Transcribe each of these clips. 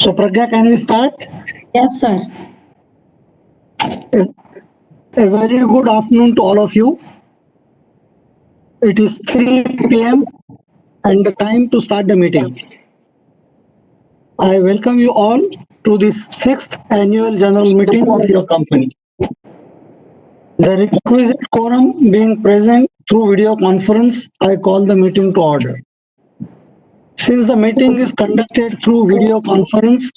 So Pragya, can we start? Yes, sir. A very good afternoon to all of you. It is 3 p.m. and the time to start the meeting. I welcome you all to this 6th annual general meeting of your company. The requisite quorum being present through video conference, I call the meeting to order. Since the meeting is conducted through video conference,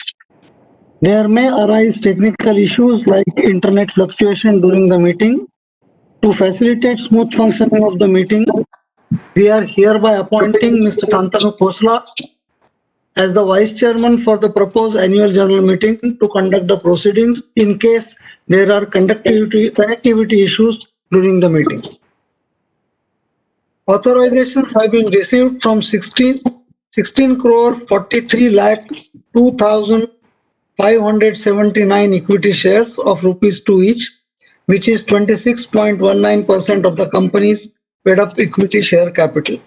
there may arise technical issues like internet fluctuation during the meeting. To facilitate smooth functioning of the meeting, we are hereby appointing Mr. Shantanu Khosla as the Vice Chairman for the proposed annual general meeting to conduct the proceedings in case there are connectivity issues during the meeting. Authorizations have been received from 16 crore 43 lakh 2,579 equity shares of rupees 2 each, which is 26.19% of the company's paid-up equity share capital.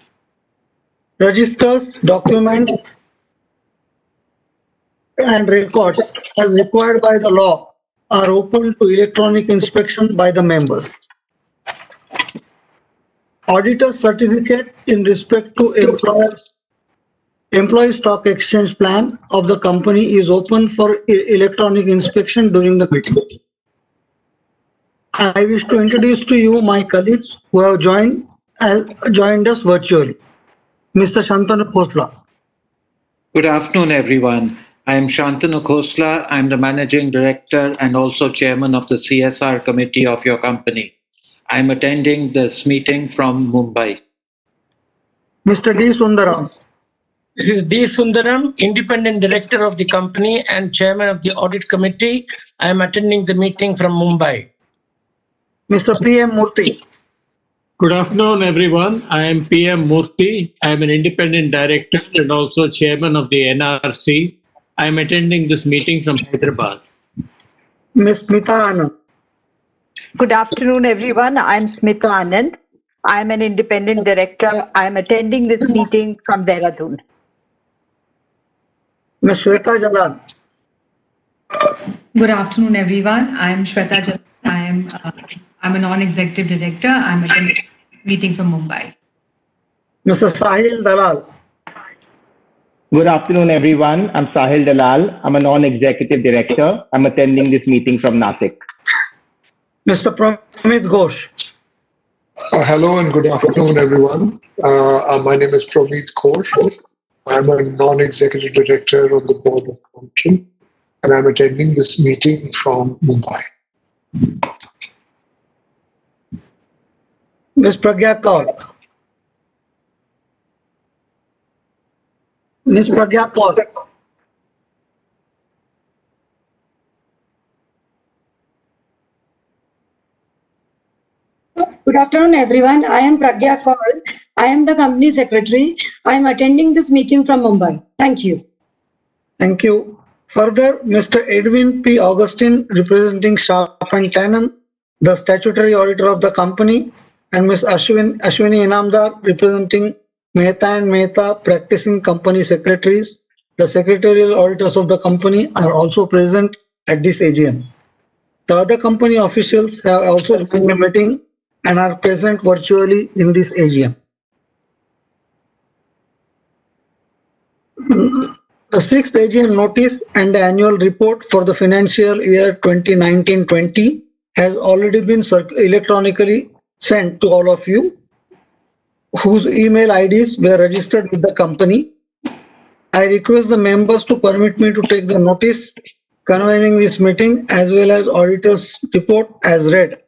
Registers, documents, and records, as required by the law, are open to electronic inspection by the members. Auditor's certificate in respect to employee stock exchange plan of the company is open for electronic inspection during the meeting. I wish to introduce to you my colleagues who have joined us virtually. Mr. Shantanu Khosla. Good afternoon, everyone. I am Shantanu Khosla. I'm the Managing Director and also Chairman of the CSR Committee of your company. I'm attending this meeting from Mumbai. Mr. D. Sundaram. This is D. Sundaram, Independent Director of the company and Chairman of the Audit Committee. I am attending the meeting from Mumbai. Mr. P.M. Murthy. Good afternoon, everyone. I am P.M. Murthy. I am an Independent Director and also Chairman of the NRC. I am attending this meeting from Hyderabad. Ms. Smita Anand. Good afternoon, everyone. I'm Smita Anand. I'm an Independent Director. I'm attending this meeting from Dehradun. Ms. Shweta Jalal. Good afternoon, everyone. I'm Shweta Jalal. I'm a non-executive director. I'm attending a meeting from Mumbai. Mr. Sahil Dalal. Good afternoon, everyone. I'm Sahil Dalal. I'm a non-executive director. I'm attending this meeting from Nasik. Mr. Pramit Ghosh. Hello and good afternoon, everyone. My name is Pramit Ghosh. I'm a non-executive director on the board of the company, and I'm attending this meeting from Mumbai. Ms. Pragya Kaur. Ms. Pragya Kaur. Good afternoon, everyone. I am Pragya Kaur. I am the company secretary. I am attending this meeting from Mumbai. Thank you. Thank you. Further, Mr. Edwin P. Augustine, representing Sharp and Tannen, the statutory auditor of the company, and Ms. Ashwini Inamdar, representing Mehta and Mehta, practicing company secretaries. The secretarial auditors of the company are also present at this AGM. The other company officials have also joined the meeting and are present virtually in this AGM. The 6th AGM notice and the annual report for the financial year 2019-20 has already been electronically sent to all of you whose email IDs were registered with the company. I request the members to permit me to take the notice convening this meeting as well as auditor's report as read,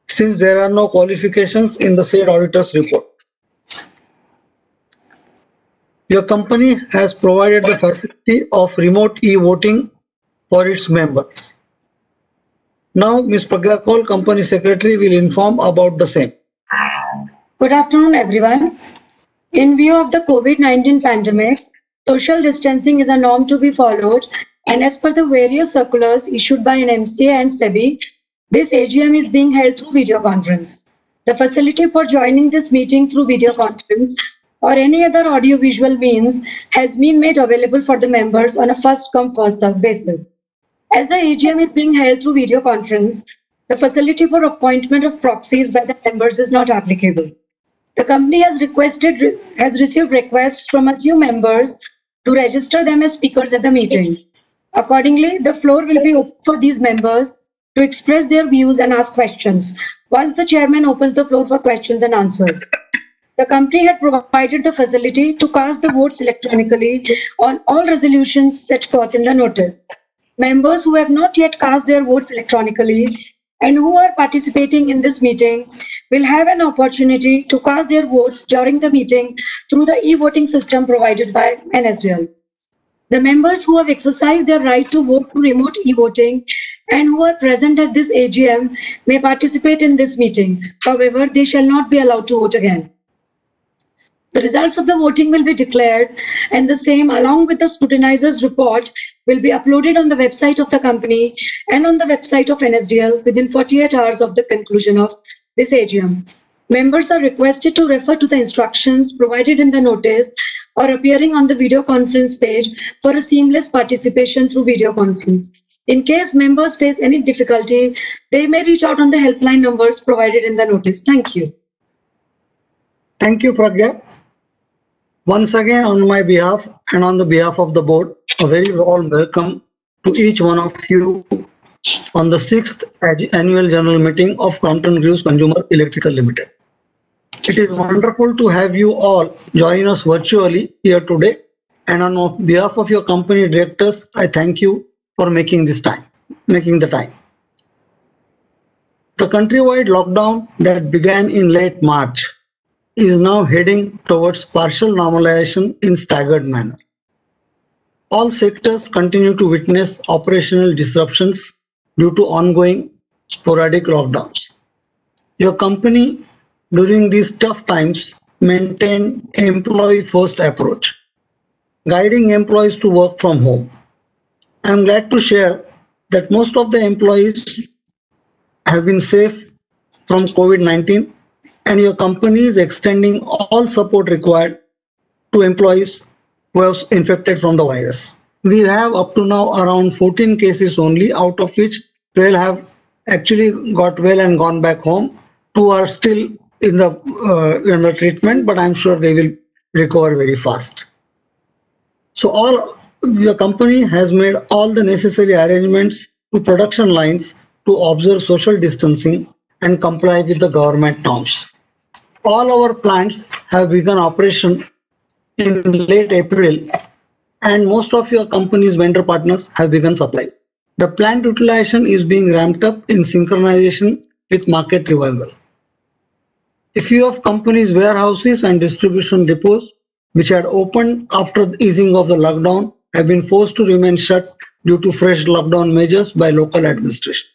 since there are no qualifications in the said auditor's report. Your company has provided the facility of remote e-voting for its members. Now, Ms. Pragya Kaur, Company Secretary, will inform about the same. Good afternoon, everyone. In view of the COVID-19 pandemic, social distancing is a norm to be followed, and as per the various circulars issued by NMCA and SEBI, This AGM is being held through video conference. The facility for joining this meeting through video conference or any other audiovisual means has been made available for the members on a first-come, first-served basis. As the AGM is being held through video conference, the facility for appointment of proxies by the members is not applicable. The company has received requests from a few members to register them as speakers at the meeting. Accordingly, the floor will be open for these members to express their views and ask questions once the chairman opens the floor for questions and answers. The company had provided the facility to cast the votes electronically on all resolutions set forth in the notice. Members who have not yet cast their votes electronically and who are participating in this meeting will have an opportunity to cast their votes during the meeting through the e-voting system provided by NSDL. The members who have exercised their right to vote through remote e-voting and who are present at this AGM may participate in this meeting. However, they shall not be allowed to vote again. The results of the voting will be declared, and the same, along with the scrutinizer's report, will be uploaded on the website of the company and on the website of NSDL within 48 hours of the conclusion of this AGM. Members are requested to refer to the instructions provided in the notice or appearing on the video conference page for a seamless participation through video conference. In case members face any difficulty, they may reach out on the helpline numbers provided in the notice. Thank you. Thank you, Pragya. Once again, on my behalf and on the behalf of the board, a very warm welcome to each one of you on the 6th annual general meeting of Crompton Greaves Consumer Electrical Limited. It is wonderful to have you all join us virtually here today, and on behalf of your company directors, I thank you for making the time. The countrywide lockdown that began in late March is now heading towards partial normalization in staggered manner. All sectors continue to witness operational disruptions due to ongoing sporadic lockdowns. Your company, during these tough times, maintained employee-first approach, guiding employees to work from home. I am glad to share that most of the employees have been safe from COVID-19, and your company is extending all support required to employees who have infected from the virus. We have up to now around 14 cases only, out of which 12 have actually got well and gone back home. 2 are still in the treatment, but I'm sure they will recover very fast. So your company has made all the necessary arrangements to production lines to observe social distancing and comply with the government norms. All our plants have begun operation in late April, and most of your company's vendor partners have begun supplies. The plant utilization is being ramped up in synchronization with market revival. A few of company's warehouses and distribution depots, which had opened after the easing of the lockdown, have been forced to remain shut due to fresh lockdown measures by local administration.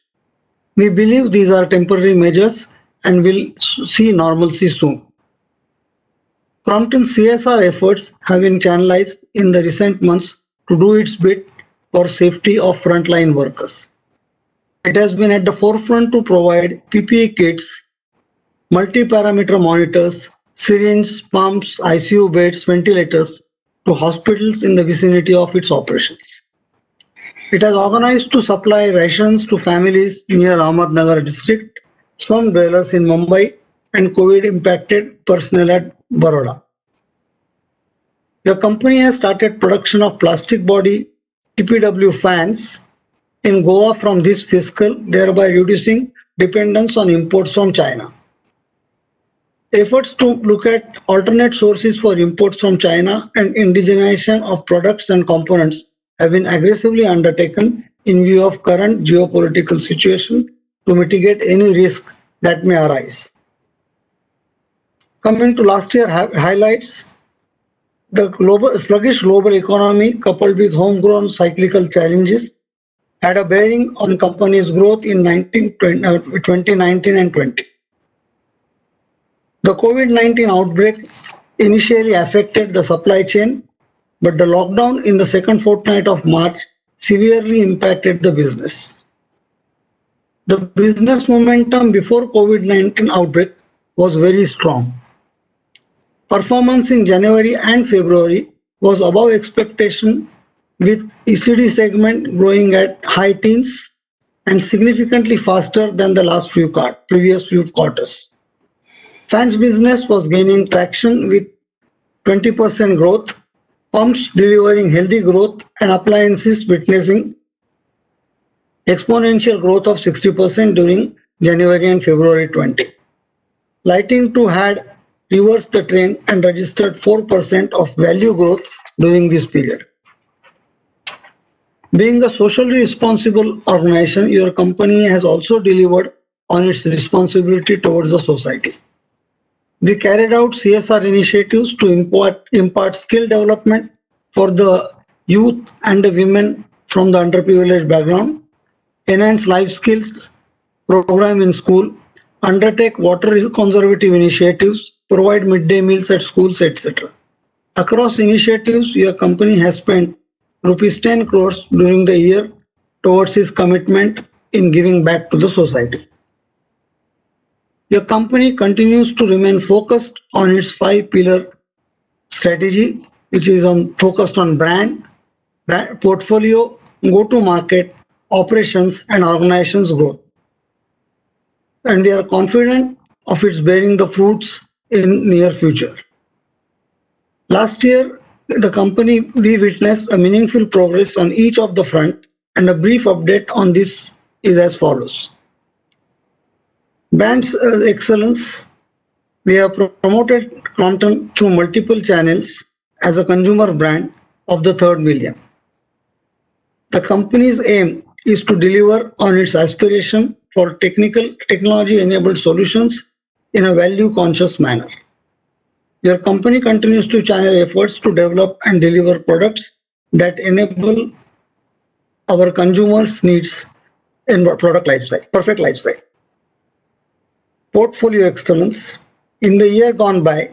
We believe these are temporary measures and will see normalcy soon. Crompton's CSR efforts have been channelized in the recent months to do its bit for safety of frontline workers. It has been at the forefront to provide PPE kits, multi-parameter monitors, syringes, pumps, ICU beds, ventilators to hospitals in the vicinity of its operations. It has organized to supply rations to families near Ahmednagar district, slum dwellers in Mumbai, and COVID-impacted personnel at Baroda. Your company has started production of plastic body TPW fans in Goa from this fiscal, thereby reducing dependence on imports from China. Efforts to look at alternate sources for imports from China and indigenization of products and components have been aggressively undertaken in view of current geopolitical situation to mitigate any risk that may arise. Coming to last year highlights, the sluggish global economy coupled with homegrown cyclical challenges had a bearing on company's growth in 2019 and 20. The COVID-19 outbreak initially affected the supply chain, but the lockdown in the second fortnight of March severely impacted the business. The business momentum before COVID-19 outbreak was very strong. Performance in January and February was above expectation, with ECD segment growing at high teens and significantly faster than the previous few quarters. Fans business was gaining traction with 20% growth, pumps delivering healthy growth, and appliances witnessing exponential growth of 60% during January and February 20. Lighting too had reversed the trend and registered 4% of value growth during this period. Being a socially responsible organization, your company has also delivered on its responsibility towards the society. We carried out CSR initiatives to impart skill development for the youth and the women from the underprivileged background, enhance life skills program in school, undertake water conservative initiatives, provide midday meals at schools, etc. Across initiatives, your company has spent rupees 10 crores during the year towards its commitment in giving back to the society. Your company continues to remain focused on its 5-pillar strategy, which is focused on brand, portfolio, go-to-market, operations, and organization's growth. And we are confident of its bearing the fruits in near future. Last year, we witnessed a meaningful progress on each of the front, and a brief update on this is as follows. Brand excellence. We have promoted Crompton through multiple channels as a consumer brand of the third million. The company's aim is to deliver on its aspiration for technology-enabled solutions in a value-conscious manner. Your company continues to channel efforts to develop and deliver products that enable our consumers' needs in product lifecycle, perfect lifecycle. Portfolio excellence. In the year gone by,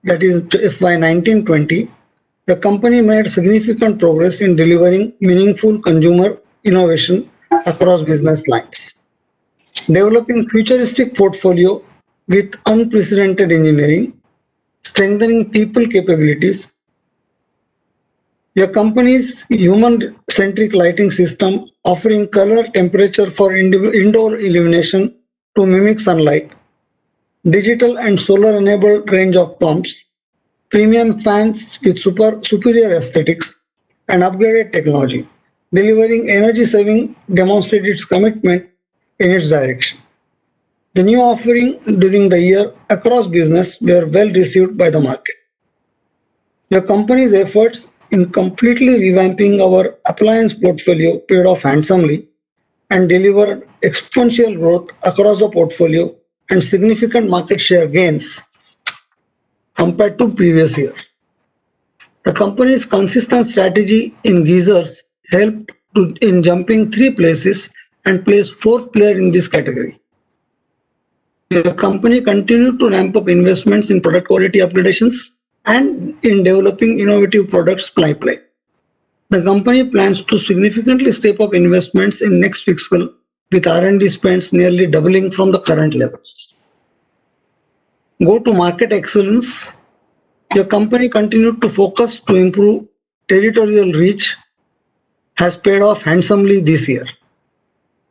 that is FY 19-20, the company made significant progress in delivering meaningful consumer innovation across business lines. Developing futuristic portfolio with unprecedented engineering, strengthening people capabilities. Your company's human-centric lighting system offering color temperature for indoor illumination to mimic sunlight, digital and solar-enabled range of pumps, premium fans with superior aesthetics, and upgraded technology, delivering energy saving demonstrated its commitment in its direction. The new offering during the year across business were well received by the market. Your company's efforts in completely revamping our appliance portfolio paid off handsomely and delivered exponential growth across the portfolio and significant market share gains compared to previous year. The company's consistent strategy in geysers helped in jumping 3 places and placed 4th player in this category. The company continued to ramp up investments in product quality upgradations and in developing innovative products pipeline. The company plans to significantly step up investments in next fiscal with R&D spends nearly doubling from the current levels. Go-to-market excellence. Your company continued to focus to improve territorial reach has paid off handsomely this year.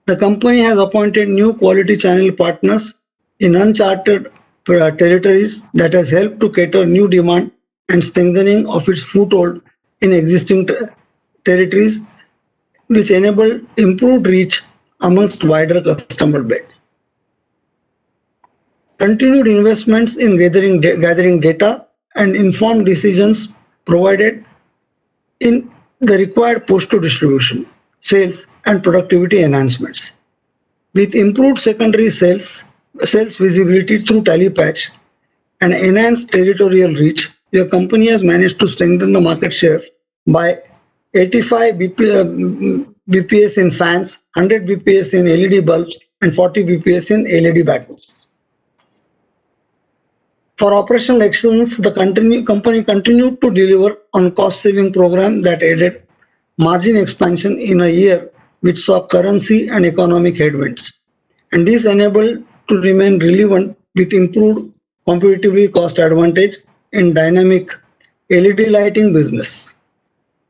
The company has appointed new quality channel partners in uncharted territories that has helped to cater new demand and strengthening of its foothold in existing territories, which enabled improved reach amongst wider customer base. Continued investments in gathering data and informed decisions provided in the required push to distribution, sales, and productivity enhancements. With improved secondary sales visibility through Tallypatch and enhanced territorial reach, your company has managed to strengthen the market shares by 85 BPS in fans, 100 BPS in LED bulbs, and 40 BPS in LED batteries. For operational excellence, the company continued to deliver on cost-saving program that aided margin expansion in a year which saw currency and economic headwinds. and this enabled to remain relevant with improved competitively cost advantage in dynamic LED lighting business.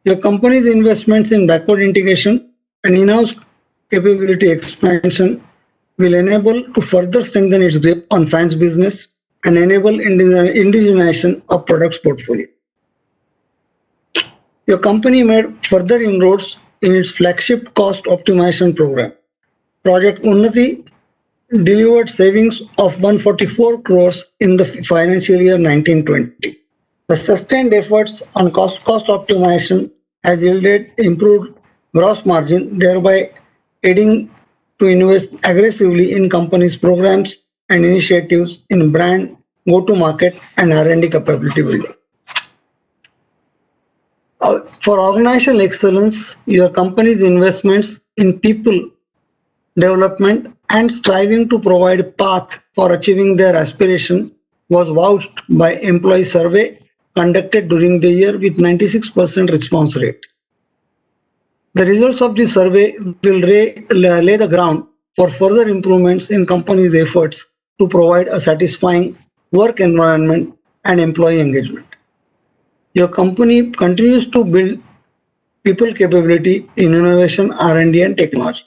Your company's investments in backward integration and in-house capability expansion will enable to further strengthen its grip on fans business and enable indigenization of products portfolio. Your company made further inroads in its flagship cost optimization program. Project Unnati delivered savings of 144 crores in the financial year 1920. The sustained efforts on cost optimization has yielded improved gross margin, thereby aiding to invest aggressively in company's programs and initiatives in brand, go-to-market, and R&D capability building. For organizational excellence, your company's investments in people development and striving to provide a path for achieving their aspiration was vouched by employee survey conducted during the year with 96% response rate. The results of this survey will lay the ground for further improvements in company's efforts to provide a satisfying work environment and employee engagement. Your company continues to build people capability in innovation, R&D, and technology.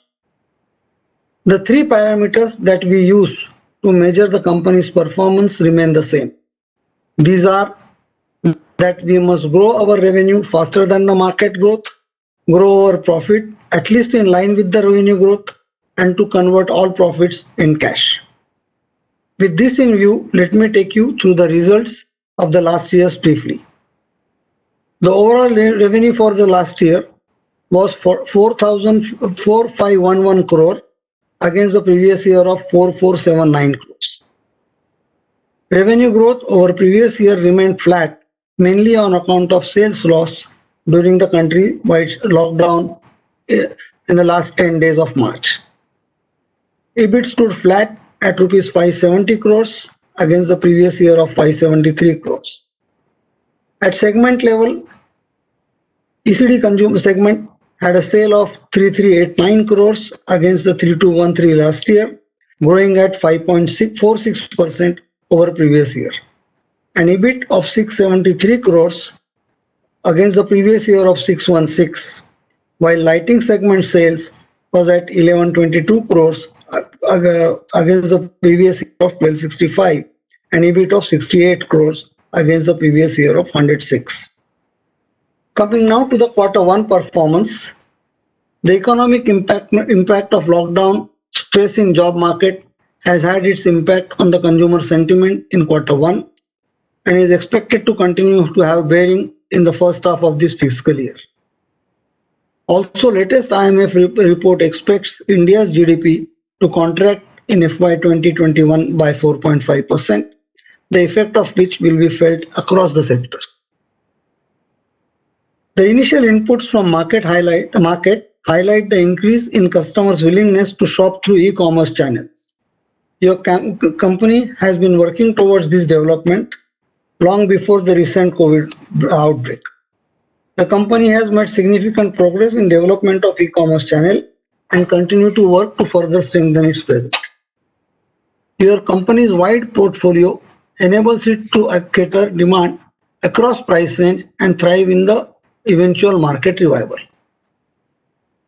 The three parameters that we use to measure the company's performance remain the same. These are that we must grow our revenue faster than the market growth, grow our profit at least in line with the revenue growth, and to convert all profits in cash. With this in view, let me take you through the results of the last year's briefly. The overall revenue for the last year was 4,511 crore against the previous year of 4,479 crores. Revenue growth over previous year remained flat, mainly on account of sales loss during the country-wide lockdown in the last 10 days of March. EBIT stood flat at rupees 570 crores against the previous year of 573 crores. At segment level, ECD consumer segment had a sale of 3,389 crores against the 3,213 last year, growing at 5.46% over previous year. An EBIT of 673 crores against the previous year of 616, while lighting segment sales was at 1122 crores against the previous year of 1265, an EBIT of 68 crores against the previous year of 106. Coming now to the Q1 performance, the economic impact of lockdown, stress in job market has had its impact on the consumer sentiment in Q1 and is expected to continue to have bearing in the first half of this fiscal year. Also, latest IMF report expects India's GDP to contract in FY 2021 by 4.5%, the effect of which will be felt across the sectors. The initial inputs from market highlight the increase in customers' willingness to shop through e-commerce channels. Your company has been working towards this development long before the recent COVID outbreak. The company has made significant progress in development of e-commerce channel and continue to work to further strengthen its presence. Your company's wide portfolio enables it to cater demand across price range and thrive in the eventual market revival.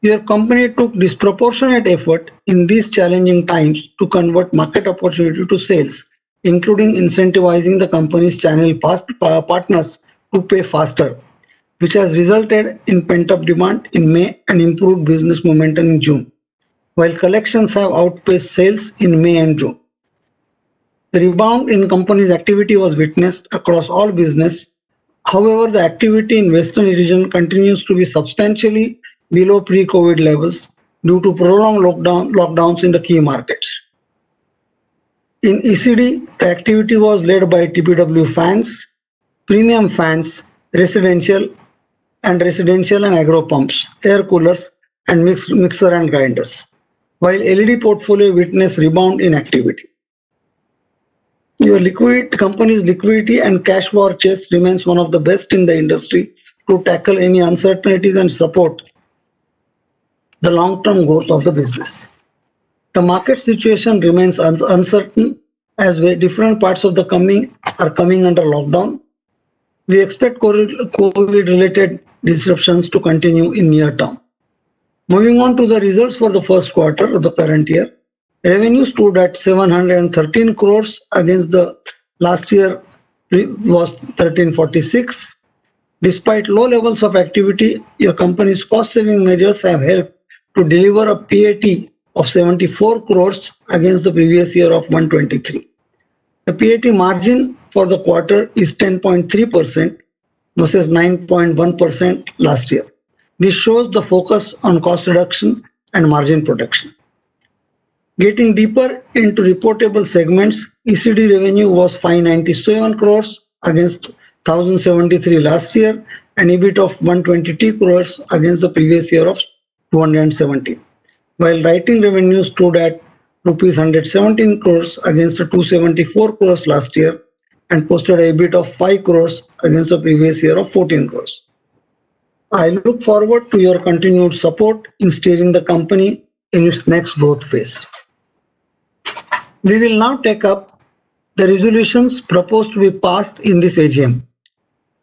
Your company took disproportionate effort in these challenging times to convert market opportunity to sales, including incentivizing the company's channel partners to pay faster, which has resulted in pent-up demand in May and improved business momentum in June, while collections have outpaced sales in May and June. The rebound in company's activity was witnessed across all business. However, the activity in Western region continues to be substantially below pre-COVID levels due to prolonged lockdowns in the key markets. In ECD, the activity was led by TPW fans, premium fans, residential and agro pumps, air coolers, and mixer and grinders, while LED portfolio witnessed rebound in activity. Your company's liquidity and cash war chest remains one of the best in the industry to tackle any uncertainties and support the long-term growth of the business. The market situation remains uncertain as different parts of the are coming under lockdown. We expect COVID-related disruptions to continue in near term. Moving on to the results for the first quarter of the current year, revenue stood at 713 crores against the last year was 1346. Despite low levels of activity, your company's cost-saving measures have helped to deliver a PAT of 74 crores against the previous year of 123. The PAT margin for the quarter is 10.3% versus 9.1% last year. This shows the focus on cost reduction and margin protection. Getting deeper into reportable segments, ECD revenue was 597 crores against 1073 last year, and EBIT of 122 crores against the previous year of 270. While writing revenue stood at rupees 117 crores against 274 crores last year and posted a EBIT of 5 crores against the previous year of 14 crores. I look forward to your continued support in steering the company in its next growth phase. We will now take up the resolutions proposed to be passed in this AGM.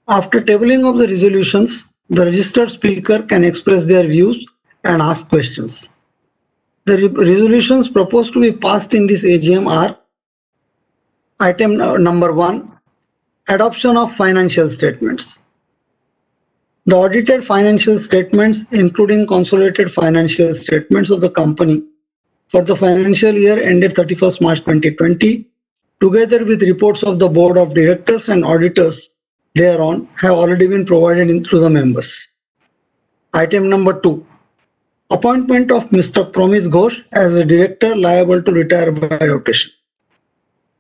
After tabling of the resolutions, the registered speaker can express their views and ask questions. The resolutions proposed to be passed in this AGM are: item number 1, adoption of financial statements. The audited financial statements, including consolidated financial statements of the company for the financial year ended 31st March 2020, together with reports of the Board of Directors and auditors thereon, have already been provided to the members. Item number 2, appointment of Mr. Promit Ghosh as a director liable to retire by rotation.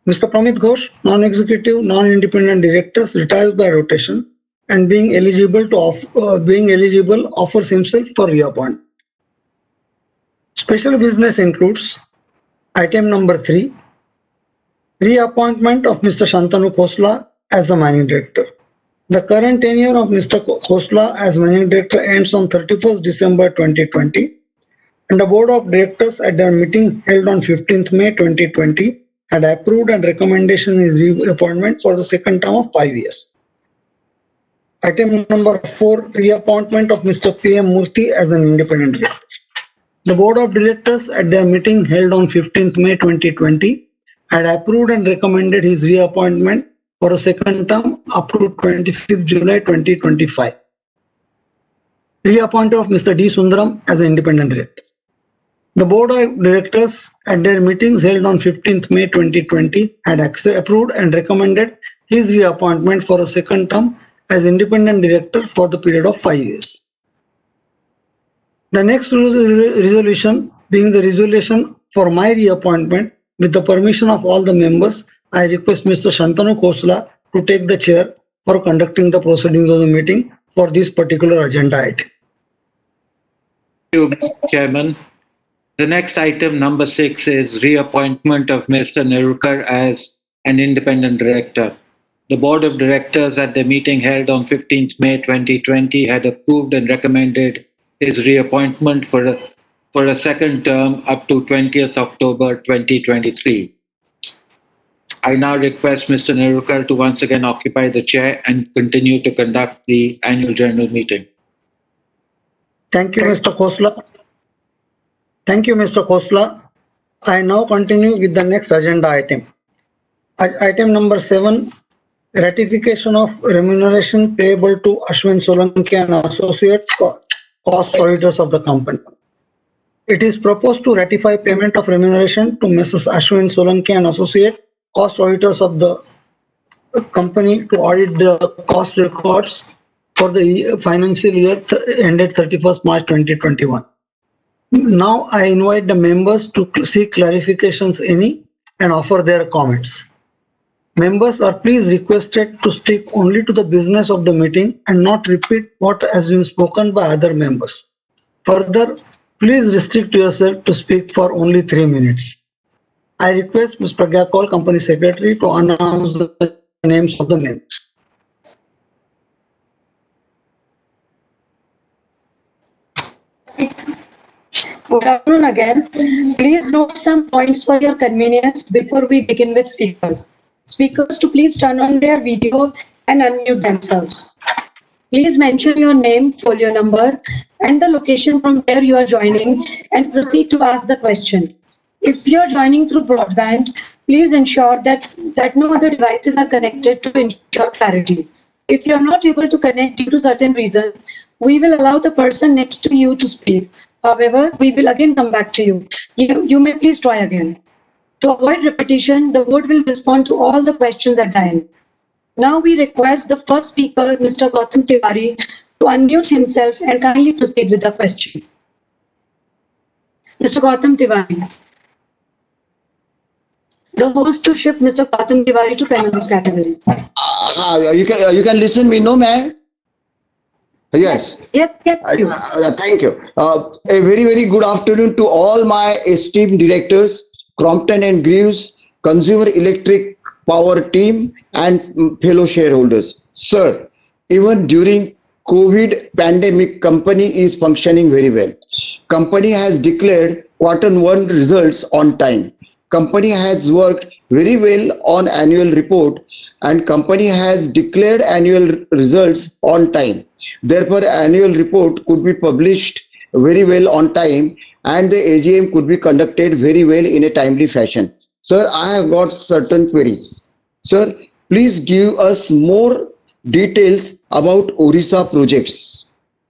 Mr. Promit Ghosh, non-executive, non-independent directors, retires by rotation and being eligible offers himself for reappointment. Special business includes item number 3, reappointment of Mr. Shantanu Khosla as the managing director. The current tenure of Mr. Khosla as managing director ends on 31st December 2020, and the Board of Directors at their meeting held on 15th May 2020 had approved and recommendation his reappointment for the second term of 5 years. Item number 4, reappointment of Mr. P.M. Murthy as an independent director. The Board of Directors at their meeting held on 15th May 2020 had approved and recommended his reappointment for a second term up to 25th July 2025. Reappointment of Mr. D. Sundaram as an independent director. The Board of Directors at their meetings held on 15th May 2020 had approved and recommended his reappointment for a second term as independent director for the period of 5 years. The next resolution being the resolution for my reappointment, with the permission of all the members, I request Mr. Shantanu Khosla to take the chair for conducting the proceedings of the meeting for this particular agenda item. Thank you, Mr. Chairman. The next item, number 6, is reappointment of Mr. Nerurkar as an independent director. The Board of Directors at the meeting held on 15th May 2020 had approved and recommended his reappointment for a second term up to 20th October 2023. I now request Mr. Nerurkar to once again occupy the chair and continue to conduct the annual general meeting. Thank you, Mr. Khosla. Thank you, Mr. Khosla. I now continue with the next agenda item. Item number 7, ratification of remuneration payable to Ashwin Solanki and Associates, cost auditors of the company. It is proposed to ratify payment of remuneration to Mrs. Ashwin Solanki and Associates, cost auditors of the company, to audit the cost records for the financial year ended 31st March 2021. Now I invite the members to seek clarifications and offer their comments. Members are please requested to stick only to the business of the meeting and not repeat what has been spoken by other members. Further, please restrict yourself to speak for only 3 minutes. I request Ms. Pragya Kaul, Company Secretary, to announce the names of the members. Good afternoon again. Please note some points for your convenience before we begin with speakers. Speakers to please turn on their video and unmute themselves. Please mention your name, folio number, and the location from where you are joining and proceed to ask the question. If you are joining through broadband, please ensure that no other devices are connected to ensure clarity. If you are not able to connect due to certain reason, we will allow the person next to you to speak. However, we will again come back to you. You may please try again. To avoid repetition, the board will respond to all the questions at the end. Now we request the first speaker, Mr. Gautam Tiwari, to unmute himself and kindly proceed with the question. Mr. Gautam Tiwari. The host to shift Mr. Gautam Tiwari to panelist category. You can listen me, no, ma'am? Yes. Yes. Thank you. A very good afternoon to all my esteemed directors, Crompton and Greaves, Consumer Electric Power team, and fellow shareholders. Sir, even during COVID pandemic, company is functioning very well. Company has declared Q1 results on time. Company has worked very well on annual report, and company has declared annual results on time. Therefore, annual report could be published very well on time, and the AGM could be conducted very well in a timely fashion. Sir, I have got certain queries. Sir, please give us more details about Orissa projects.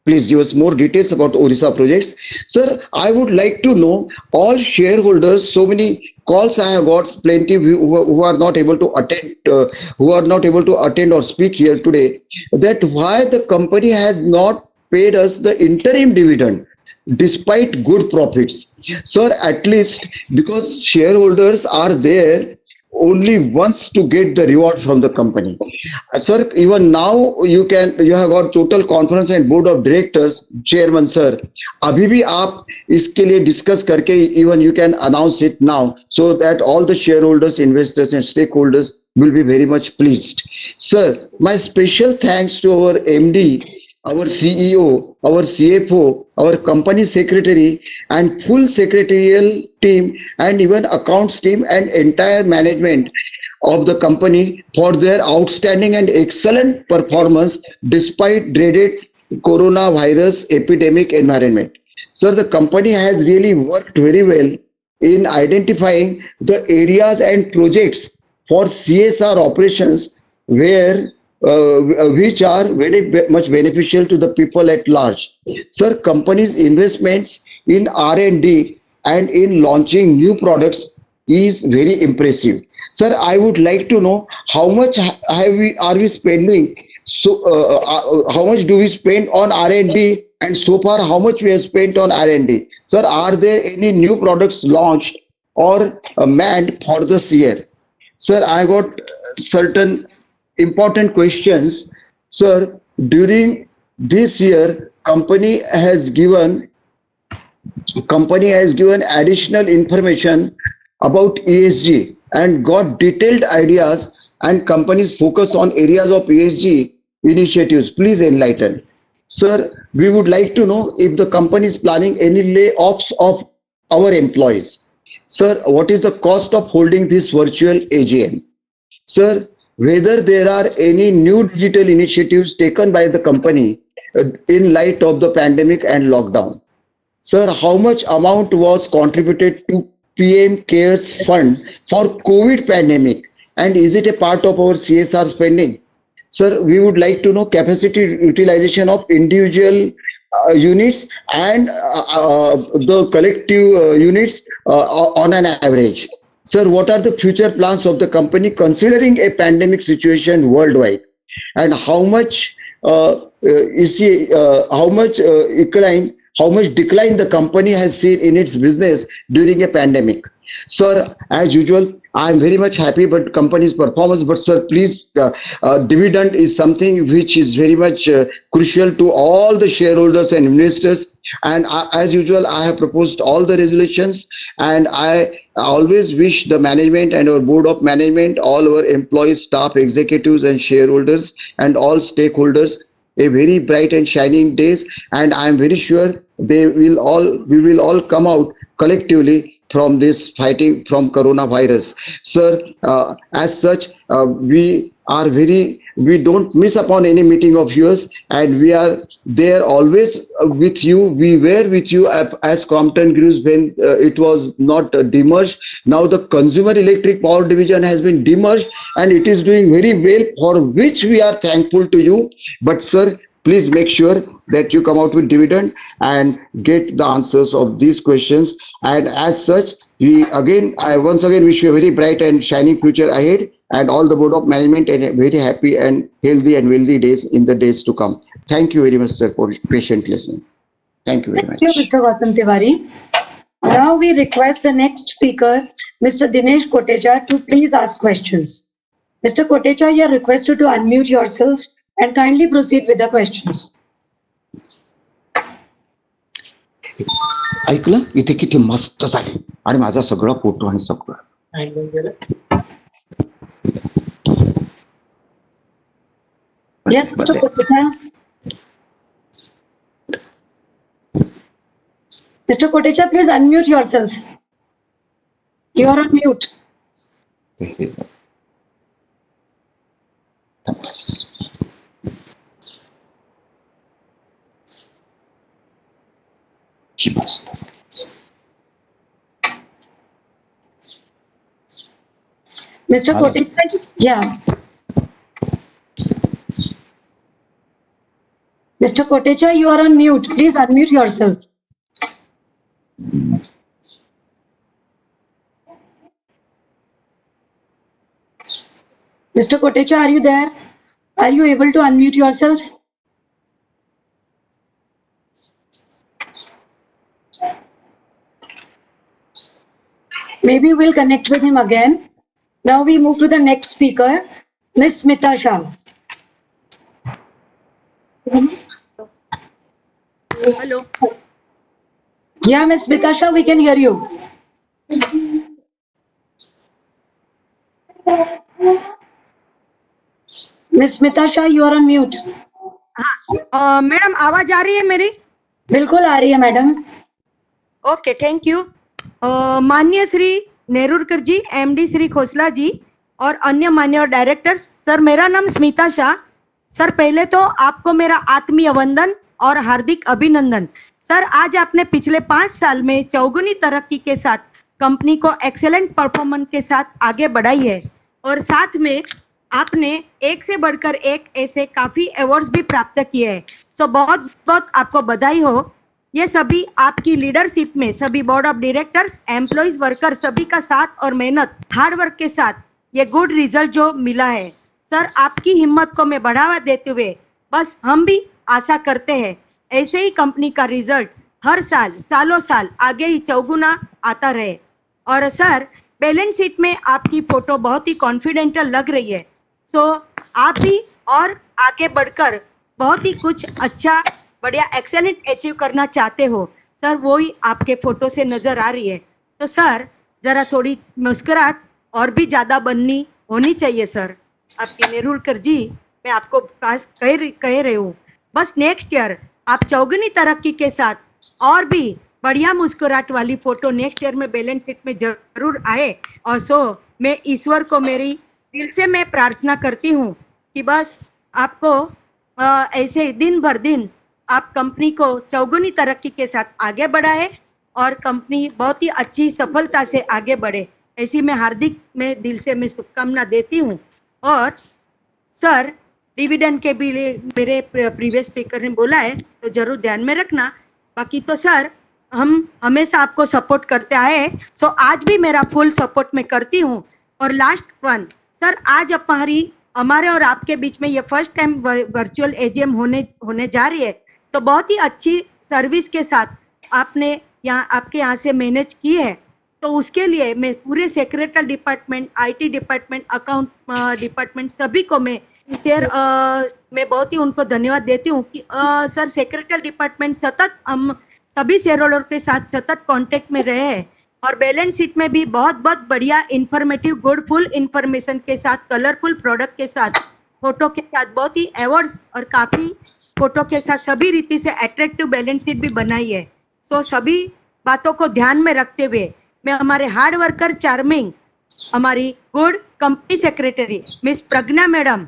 Please give us more details about Orissa projects. Sir, I would like to know all shareholders, so many calls I have got, plenty who are not able to attend or speak here today, that why the company has not paid us the interim dividend despite good profits. Sir, at least because shareholders are there only once to get the reward from the company. Sir, even now you have got total conference and board of directors, chairman sir. Abhi bhi aap iske liye discuss karke, even you can announce it now, so that all the shareholders, investors and stakeholders will be very much pleased. Sir, my special thanks to our MD, our CEO, our CFO, our company secretary and full secretarial team, and even accounts team and entire management of the company for their outstanding and excellent performance despite dreaded coronavirus epidemic environment. Sir, the company has really worked very well in identifying the areas and projects for CSR operations which are very much beneficial to the people at large. Sir, company's investments in R&D and in launching new products is very impressive. Sir, I would like to know how much are we spending? So, how much do we spend on R&D, and so far how much we have spent on R&D? Sir, are there any new products launched or manned for this year? Sir, I got certain important questions. Sir, during this year, company has given additional information about ESG and got detailed ideas, and companies focus on areas of ESG initiatives. Please enlighten. Sir, we would like to know if the company is planning any layoffs of our employees. Sir, what is the cost of holding this virtual AGM? Sir, whether there are any new digital initiatives taken by the company in light of the pandemic and lockdown. Sir, how much amount was contributed to PM CARES Fund for COVID pandemic, and is it a part of our CSR spending? Sir, we would like to know capacity utilization of individual units and the collective units on an average. Sir, what are the future plans of the company considering a pandemic situation worldwide, and how much decline the company has seen in its business during a pandemic? Sir, as usual, I am very much happy about company's performance, but sir, please, dividend is something which is very much crucial to all the shareholders and investors. And as usual, I have proposed all the resolutions, and I always wish the management and our board of management, all our employees, staff, executives and shareholders and all stakeholders a very bright and shining days, and I am very sure we will all come out collectively from this fighting from coronavirus. Sir, as such, we don't miss upon any meeting of yours, and we are there always with you. We were with you as Crompton Greaves when it was not demerged. Now the Consumer Electric Power Division has been demerged, and it is doing very well, for which we are thankful to you. But sir, please make sure that you come out with dividend and get the answers of these questions. And as such, I once again wish you a very bright and shining future ahead, and all the board of management, and a very happy and healthy and wealthy days in the days to come. Thank you very much, sir, for patient listening. Thank you very much. Thank you, Mr. Gautam Tiwari. Now we request the next speaker, Mr. Dinesh Kotecha, to please ask questions. Mr. Kotecha, you are requested to unmute yourself and kindly proceed with the questions. ऐकलं इथे किती मस्त झाले आणि माझा सगळा photo आणि सगळं. Yes, Mr. Kotecha. Mr. Kotecha, please unmute yourself. You are on mute. Mr. Kotecha, yeah. Mr. Kotecha, you are on mute. Please unmute yourself. Mr. Kotecha, are you there? Are you able to unmute yourself? Maybe we'll connect with him again. Now we move to the next speaker, Ms. Smita Shah. Hello. Yeah, Ms. Smita Shah, we can hear you. Ms. Smita Shah, you are on mute. Madam आवाज आ रही है मेरी? बिल्कुल आ रही है madam. Okay, thank you. माननीय श्री नेरुरकर जी, MD Shri Khosla जी और अन्य मान्य डायरेक्टर्स, सर मेरा नाम स्मिता शाह. सर पहले तो आपको मेरा आत्मीय वंदन और हार्दिक अभिनंदन. सर आज आपने पिछले 5 साल में चौगुनी तरक्की के साथ कंपनी को एक्सेलेंट परफॉर्मेंस के साथ आगे बढ़ाई है, और साथ में आपने एक से बढ़कर एक ऐसे काफी अवार्ड्स भी प्राप्त किए हैं. सो बहुत बहुत आपको बधाई हो. ये सभी आपकी लीडरशिप में सभी board of directors, employees, worker सभी का साथ और मेहनत, हार्ड वर्क के साथ ये गुड रिजल्ट जो मिला है. सर आपकी हिम्मत को मैं बढ़ावा देते हुए बस हम भी आशा करते हैं ऐसे ही कंपनी का रिजल्ट हर साल सालों साल आगे ही चौगुना आता रहे. और सर बैलेंस शीट में आपकी फोटो बहुत ही कॉन्फिडेंटल लग रही है. सो आप भी और आगे बढ़कर बहुत ही कुछ अच्छा बढ़िया एक्सेलेंट अचीव करना चाहते हो सर, वो ही आपके फोटो से नजर आ रही है. तो सर जरा थोड़ी मुस्कुराहट और भी ज्यादा बननी होनी चाहिए. सर आपकी नेरुरकर जी, मैं आपको कह रही हूँ बस नेक्स्ट ईयर आप चौगुनी तरक्की के साथ और भी बढ़िया मुस्कुराहट वाली फोटो नेक्स्ट ईयर में बैलेंस शीट में जरूर आए. और सो मैं ईश्वर को मेरी दिल से मैं प्रार्थना करती हूँ कि बस आपको ऐसे दिन भर दिन आप कंपनी को चौगुनी तरक्की के साथ आगे बढ़ाए और कंपनी बहुत ही अच्छी सफलता से आगे बढ़े, ऐसी मैं हार्दिक मैं दिल से मैं शुभकामना देती हूँ. और सर डिविडेंड के भी मेरे प्रीवियस स्पीकर ने बोला है तो जरूर ध्यान में रखना. बाकी तो सर हम हमेशा आपको सपोर्ट करते आए हैं, सो आज भी मेरा फुल सपोर्ट मैं करती हूँ. और लास्ट वन सर, आज हमारे और आपके बीच में ये फर्स्ट टाइम वर्चुअल एजीएम होने जा रही है, तो बहुत ही अच्छी सर्विस के साथ आपने आपके यहाँ से मैनेज की है. तो उसके लिए मैं पूरे secretary department, IT department, account department सभी को मैं मैं बहुत ही उनको धन्यवाद देती हूँ कि सर सेक्रेटरी डिपार्टमेंट सतत हम सभी शेयर होल्डर के साथ सतत कांटेक्ट में रहे हैं और बैलेंस शीट में भी बहुत बहुत बढ़िया इंफॉर्मेटिव गुड फुल इंफॉर्मेशन के साथ, कलरफुल प्रोडक्ट के साथ, फोटो के साथ बहुत ही अवार्ड्स और काफी फोटो के साथ सभी रीति से अट्रैक्टिव बैलेंस शीट भी बनाई है। सो सभी बातों को ध्यान में रखते हुए मैं हमारे हार्ड वर्कर चार्मिंग हमारी गुड कंपनी सेक्रेटरी मिस प्रज्ञा मैडम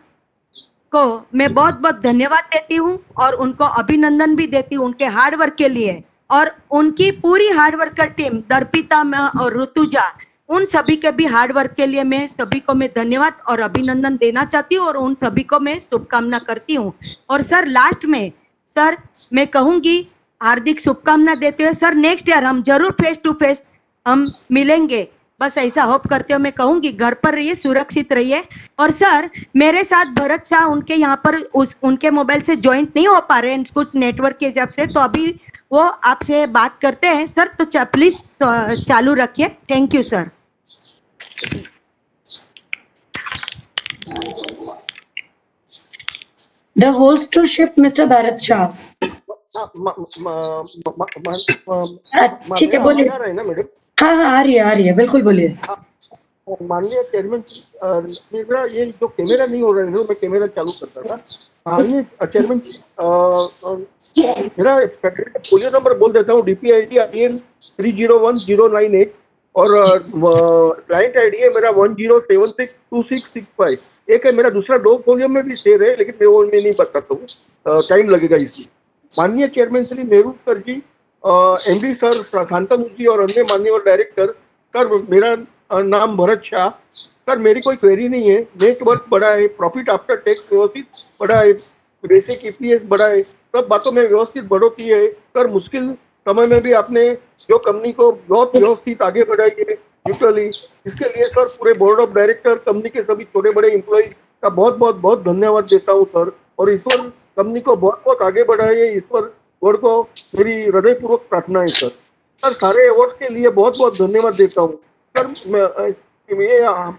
को मैं बहुत बहुत धन्यवाद देती हूँ और उनको अभिनंदन भी देती हूँ उनके हार्ड वर्क के लिए, और उनकी पूरी हार्ड वर्कर टीम दर्पिता और ऋतुजा, उन सभी के भी हार्ड वर्क के लिए मैं सभी को मैं धन्यवाद और अभिनंदन देना चाहती हूँ और उन सभी को मैं शुभकामना करती हूँ। और सर लास्ट में सर मैं कहूंगी हार्दिक शुभकामना देते हुए सर नेक्स्ट ईयर हम जरूर फेस टू फेस हम मिलेंगे, बस ऐसा होप करते हुए मैं कहूंगी घर पर रहिए, सुरक्षित रहिए। और सर मेरे साथ भरत शाह उनके यहाँ पर उनके मोबाइल से ज्वाइंट नहीं हो पा रहे हैं कुछ नेटवर्क के हिसाब से, तो अभी वो आपसे बात करते हैं सर, तो प्लीज चालू रखिए। Thank you sir. The host to shift Mr. Bharat Shah. ठीक है बोलिए। आ रहा है ना मैडम? हाँ हाँ आ रही है बिल्कुल बोलिए। माननीय चेयरमैन, मेरा ये जो कैमरा नहीं हो रहा है मैं कैमरा चालू करता था। माननीय चेयरमैन, मेरा पोलियो नंबर बोल देता हूँ, DPID IN 301098 और क्लाइंट ID है मेरा 10762665। एक है मेरा दूसरा, दो पोलियो में भी शेयर है लेकिन मैं नहीं बताता हूँ, टाइम लगेगा इसलिए। माननीय चेयरमैन श्री नेहरूकर जी, MD सर, शांतनु जी और अन्य माननीय डायरेक्टर, सर मेरा नाम भरत शाह। सर मेरी कोई क्वेरी नहीं है, नेटवर्क बड़ा है, प्रॉफिट आफ्टर टैक्स व्यवस्थित बड़ा है, बेसिक EPS बड़ा है, सब बातों में व्यवस्थित बढ़ोतरी है। सर मुश्किल समय में भी आपने जो कंपनी को बहुत व्यवस्थित आगे बढ़ाई है न्यूट्रली, इसके लिए सर पूरे बोर्ड ऑफ डायरेक्टर, कंपनी के सभी छोटे बड़े एम्प्लॉय का बहुत बहुत बहुत धन्यवाद देता हूँ सर। और ईश्वर कंपनी को बहुत बहुत आगे बढ़ाए, ईश्वर बोर्ड को मेरी हृदयपूर्वक प्रार्थना है सर। सर सारे अवार्ड के लिए बहुत बहुत धन्यवाद देता हूँ सर।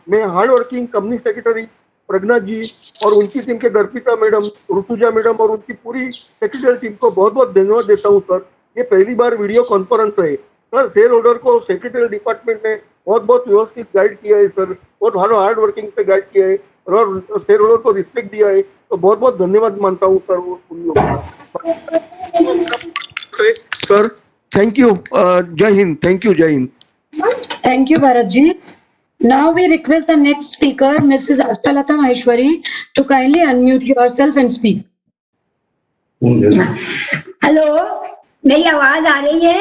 मैं हार्ड वर्किंग कंपनी सेक्रेटरी प्रज्ञा जी और उनकी टीम के दर्पिता मैडम, ऋतुजा मैडम और उनकी पूरी सेक्रेटरी टीम को बहुत बहुत धन्यवाद देता हूँ सर। ये पहली बार वीडियो कॉन्फ्रेंस है सर। शेयर होल्डर को सेक्रेटरी डिपार्टमेंट ने बहुत बहुत व्यवस्थित गाइड किया है सर, बहुत हार्ड वर्किंग से गाइड किया है और शेयर होल्डर को रिस्पेक्ट दिया है, तो बहुत बहुत धन्यवाद मानता हूँ सर उन लोगों का। सर थैंक यू, जय हिंद। थैंक यू, जय Hind. Thank you Bharat ji. Now we request the next speaker Mrs. Ashwalata Maheshwari to kindly unmute yourself and speak. Hello, मेरी आवाज आ रही है?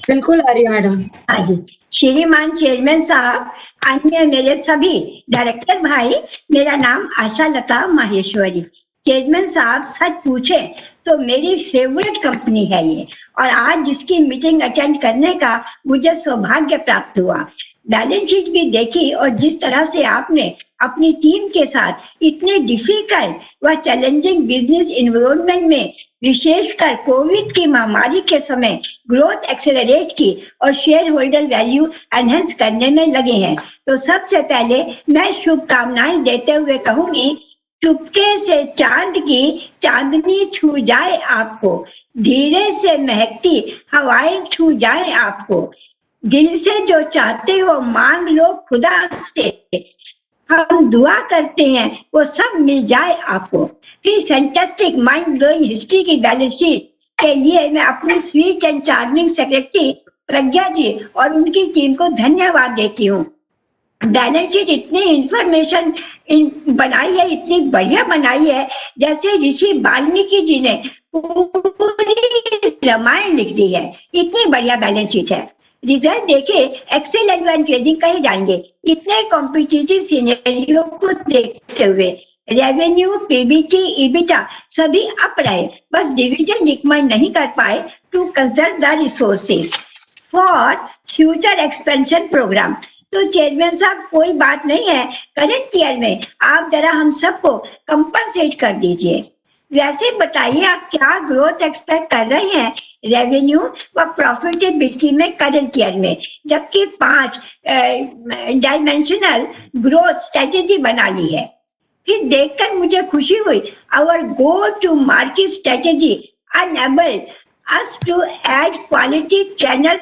बिल्कुल आ रही है मैडम। हाँ जी। श्रीमान चेयरमैन साहब, अन्य मेरे सभी डायरेक्टर भाई, मेरा नाम आशा लता माहेश्वरी। चेयरमैन साहब सच पूछे तो मेरी फेवरेट कंपनी है ये, और आज जिसकी मीटिंग अटेंड करने का मुझे सौभाग्य प्राप्त हुआ। बैलेंस शीट भी देखी और जिस तरह से आपने अपनी टीम के साथ इतने डिफिकल्ट व चैलेंजिंग बिजनेस एनवायरनमेंट में विशेषकर कोविड की महामारी के समय ग्रोथ एक्सेलरेट की और शेयर होल्डर वैल्यू एनहेंस करने में लगे हैं, तो सबसे पहले मैं शुभकामनाएं देते हुए कहूंगी, चुपके से चांद की चांदनी छू जाए आपको, धीरे से महकती हवाएं छू जाए आपको, दिल से जो चाहते हो मांग लो खुदा से, हम दुआ करते हैं वो सब मिल जाए आपको। फिर फैंटास्टिक माइंड ब्लोइंग हिस्ट्री की बैलेंस शीट के लिए मैं अपनी स्वीट एंड चार्मिंग सेक्रेटरी प्रज्ञा जी और उनकी टीम को धन्यवाद देती हूँ। बैलेंस शीट इतनी इंफॉर्मेशन बनाई है, इतनी बढ़िया बनाई है, जैसे ऋषि वाल्मीकि जी ने पूरी रामायण लिख दी है। इतनी बढ़िया बैलेंस शीट है। रिजल्ट देखे एक्सेलेंट व एनकरेजिंग कहे जाएंगे। इतने कॉम्पिटिटिव सिनेरियो को देखते हुए रेवेन्यू, PBT, EBITDA सभी अप रहे, बस डिवीजन रिकमेंड नहीं कर पाए to conserve the resources for future expansion program. तो चेयरमैन साहब कोई बात नहीं है, करंट ईयर में आप जरा हम सबको कंपनसेट कर दीजिए। वैसे बताइए आप क्या ग्रोथ एक्सपेक्ट कर रहे हैं रेवेन्यू व प्रॉफिटेबिलिटी में करंट ईयर में, जबकि 5 डायमेंशनल ग्रोथ स्ट्रेटेजी बना ली है। फिर देखकर मुझे खुशी हुई, our go to market strategy enabled us to add quality channel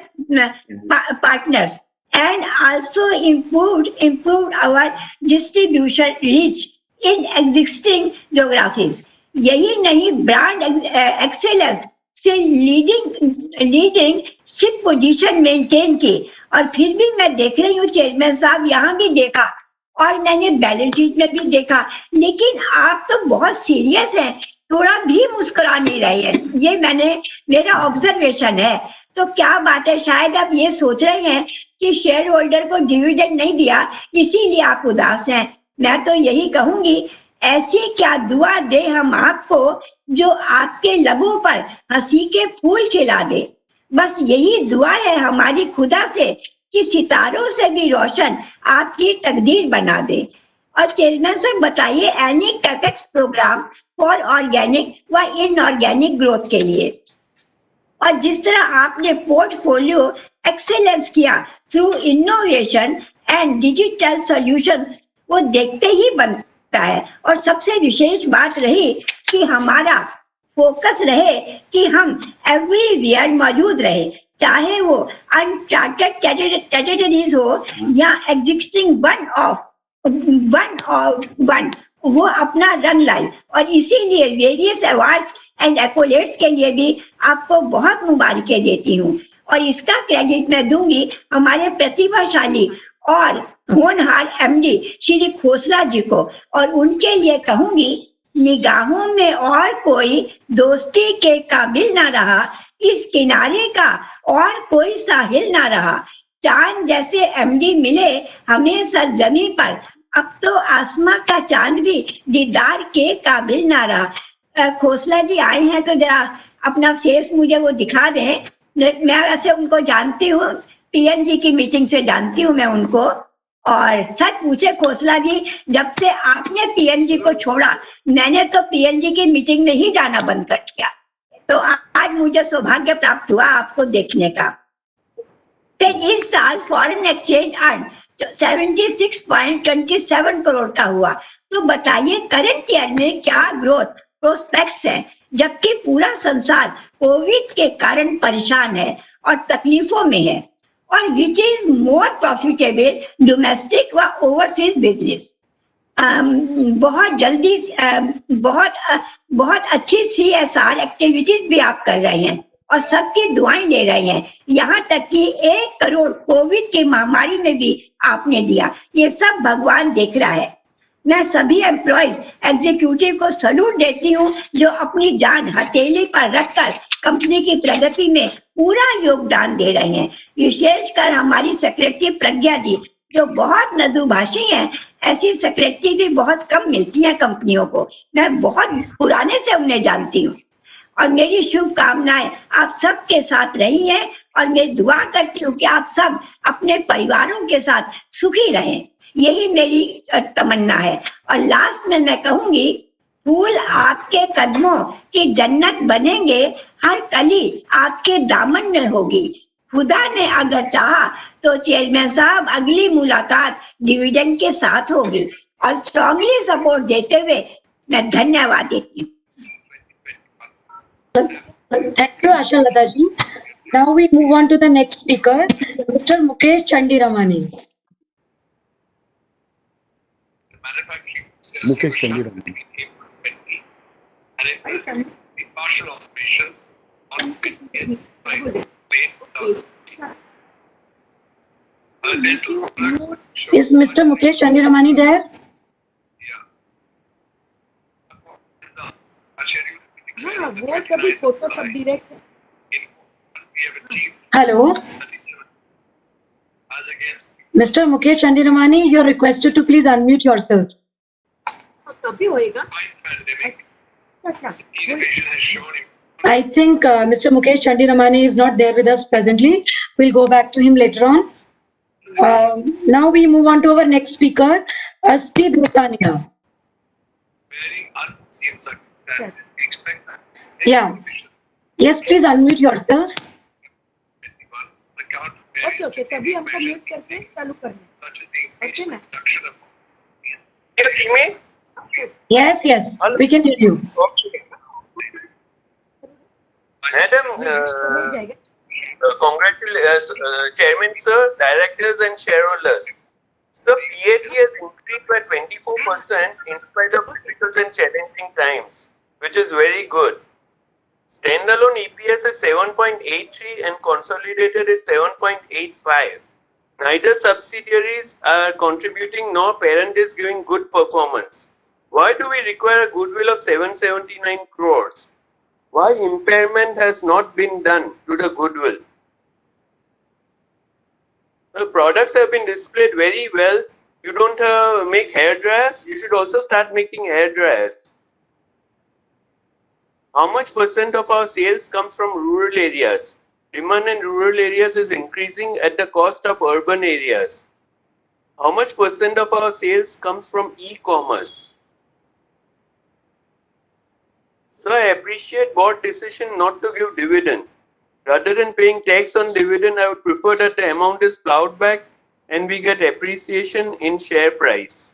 partners and also improved our distribution reach in existing geographies. यही नहीं, ब्रांड एक्सेलेंस से लीडिंग शिप पोजीशन मेंटेन की। और फिर भी मैं देख रही हूँ चेयरमैन साहब, यहाँ भी देखा और मैंने बैलेंस शीट में भी देखा, लेकिन आप तो बहुत सीरियस हैं, थोड़ा भी मुस्कुरा नहीं रहे हैं। ये मेरा ऑब्जर्वेशन है। तो क्या बात है, शायद आप ये सोच रहे हैं कि शेयर होल्डर को डिविडेंड नहीं दिया इसीलिए आप उदास हैं। मैं तो यही कहूंगी, ऐसी क्या दुआ दे हम आपको जो आपके लबों पर हंसी के फूल खिला दे। बस यही दुआ है हमारी खुदा से कि सितारों से भी रोशन आपकी तकदीर बना दे। और चेयरमैन साहब बताइए, any capex program for organic व इनऑर्गेनिक ग्रोथ के लिए। और जिस तरह आपने पोर्टफोलियो एक्सेलेंस किया through innovation and digital solution, वो देखते ही बनता है। और सबसे विशेष बात रही कि हमारा फोकस रहे कि हम एवरीवेयर मौजूद रहे, चाहे वो अनचार्टेड टेरिटरीज हो या एग्जिस्टिंग वन, वो अपना रंग लाई। और इसीलिए वेरियस अवार्ड्स एंड एक्कोलेट्स के लिए भी आपको बहुत मुबारकें देती हूँ। और इसका क्रेडिट मैं दूंगी हमारे प्रतिभाशाली और होनहार एमडी श्री खोसला जी को। और उनके लिए कहूंगी, निगाहों में और कोई दोस्ती के काबिल ना रहा, इस किनारे का और कोई साहिल ना रहा। चांद जैसे एमडी मिले हमें सरजमी पर, अब तो आसमां का चांद भी दीदार के काबिल ना रहा। खोसला जी आए हैं तो जरा अपना फेस मुझे वो दिखा दें। मैं वैसे उनको जानती हूँ, पीएनजी की मीटिंग से जानती हूँ मैं उनको। और सच पूछे खोसला जी, जब से आपने पीएनजी को छोड़ा, मैंने तो पीएनजी की मीटिंग में ही जाना बंद कर दिया। तो आज मुझे सौभाग्य प्राप्त हुआ आपको देखने का। फिर इस साल फॉरेन एक्सचेंज अर्न 76.27 करोड़ का हुआ। तो बताइए करंट ईयर में क्या ग्रोथ प्रोस्पेक्ट्स है, जबकि पूरा संसार कोविड के कारण परेशान है और तकलीफों में है। और which is more profitable, domestic व ओवरसीज बिजनेस। बहुत जल्दी बहुत अच्छी CSR एक्टिविटीज भी आप कर रहे हैं और सबकी दुआएं ले रहे हैं। यहाँ तक कि 1 करोड़ कोविड की महामारी में भी आपने दिया। ये सब भगवान देख रहा है। मैं सभी एम्प्लॉयज एग्जीक्यूटिव को सैल्यूट देती हूँ जो अपनी जान हथेली पर रखकर कंपनी की प्रगति में पूरा योगदान दे रहे हैं। विशेषकर हमारी सेक्रेटरी प्रज्ञा जी जो बहुत मृदुभाषी हैं। ऐसी सेक्रेटरी भी बहुत कम मिलती है कंपनियों को। मैं बहुत पुराने से उन्हें जानती हूँ और मेरी शुभकामनाएं आप सबके साथ रही हैं। और मैं दुआ करती हूँ कि आप सब अपने परिवारों के साथ सुखी रहें, यही मेरी तमन्ना है। और लास्ट में मैं कहूंगी, फूल आपके कदमों की जन्नत बनेंगे, हर कली आपके दामन में होगी। खुदा ने अगर चाहा तो चेयरमैन साहब अगली मुलाकात डिविडेंड के साथ होगी। और स्ट्रांगली सपोर्ट देते हुए मैं धन्यवाद देती हूँ। Thank you, Asha Lata ji. Now we move on to the next speaker, Mr. Mukesh Chandiramani. Mukesh Chandiramani. Is Mr. Mukesh Chandiramani there? हाँ, वो सभी फोटो सब direct. Hello. Mr. Mukesh Chandiramani, you're requested to please unmute yourself. तभी होएगा। अच्छा। I think Mr. Mukesh Chandiramani is not there with us presently. We'll go back to him later on. Now we move on to our next speaker, Aspi Bhutania. Yeah. Yes, please unmute yourself. Okay, तभी हमको mute करके चालू करना। Okay ना? Yes, we can hear you. Madam, congratulations, Chairman sir, directors and shareholders. Sir, PAT has increased by 24% in spite of difficult and challenging times, which is very good. Standalone EPS is 7.83 and consolidated is 7.85. Neither subsidiaries are contributing nor parent is giving good performance. Why do we require a goodwill of 779 crores? Why impairment has not been done to the goodwill? The products have been displayed very well. You don't make hair dryers, you should also start making hair dryers. How much % of our sales comes from rural areas? Demand in rural areas is increasing at the cost of urban areas. How much % of our sales comes from e-commerce? So I appreciate board decision not to give dividend. Rather than paying tax on dividend, I would prefer that the amount is plowed back and we get appreciation in share price.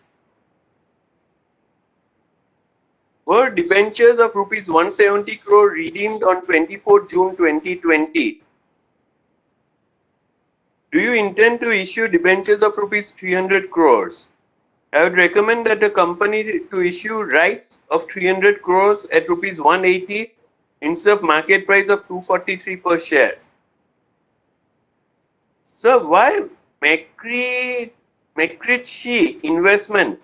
Were debentures of rupees 170 crore redeemed on 24 June 2020? Do you intend to issue debentures of rupees 300 crores? I would recommend that the company to issue rights of 300 crores at rupees 180 instead of market price of 243 per share. So why McCritchie Investment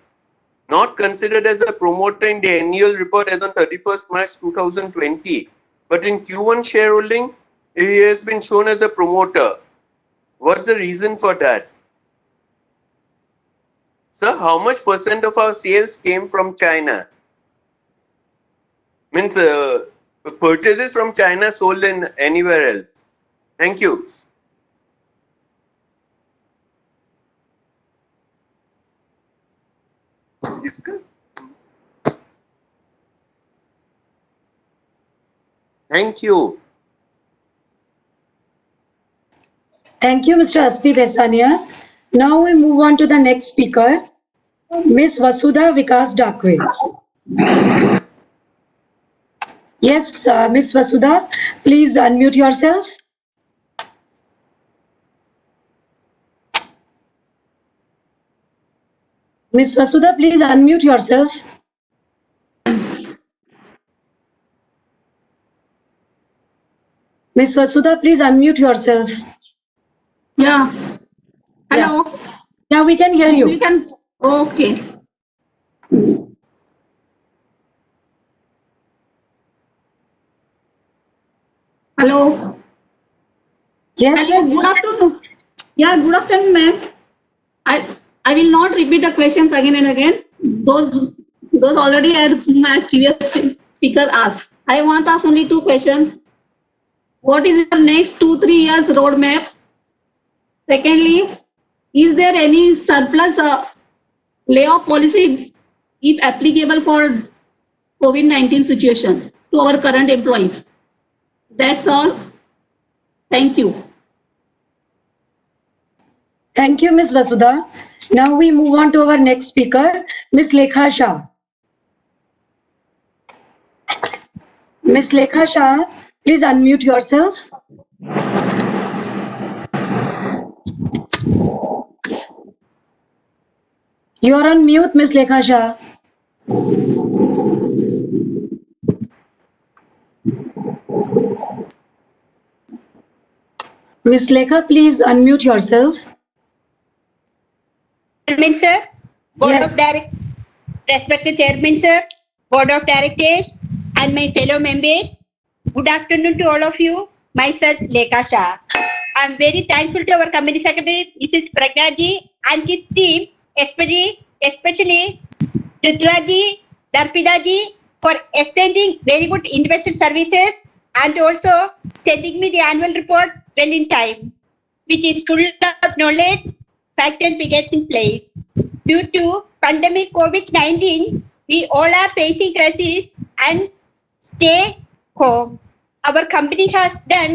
not considered as a promoter in the annual report as on 31st March 2020, but in Q1 shareholding, he has been shown as a promoter. What's the reason for that? Sir, how much % of our sales came from China? Means purchases from China sold in anywhere else. Thank you. Discuss. Thank you. Thank you, Mr. Aspi Besania. Now we move on to the next speaker, Ms. Vasudha Vikas Dakwe. Yes, Ms. Vasudha, please unmute yourself. Ms. Vasudha, please unmute yourself. Ms. Vasudha, please unmute yourself. Yeah. Hello. Yeah, we can hear you. We can. Okay. Hello. Yes. Hello. Good afternoon. Yeah. Good afternoon, ma'am. I will not repeat the questions again and again. Those already my previous speaker asked. I want to ask only two questions. What is your next 2-3 years roadmap? Secondly, is there any surplus layoff policy, if applicable, for COVID-19 situation to our current employees? That's all. Thank you. Thank you, Ms. Vasudha. Now we move on to our next speaker, Ms. Lekha Shah. Ms. Lekha Shah, please unmute yourself. You are on mute, Ms. Lekha Shah. Ms. Lekha, please unmute yourself. Chairman, sir. Board Yes. of Directors, respected Chairman, sir. Board of Directors and my fellow members. Good afternoon to all of you. Myself, Lekha Shah. I'm very thankful to our Company Secretary, Mrs. Pragnaji, and his team, especially Rudraji, Darpidaji, for extending very good investor services and also sending me the annual report well in time, which is full of knowledge, fact and figures in place. Due to pandemic COVID-19, we all are facing crisis and stay home. Our company has done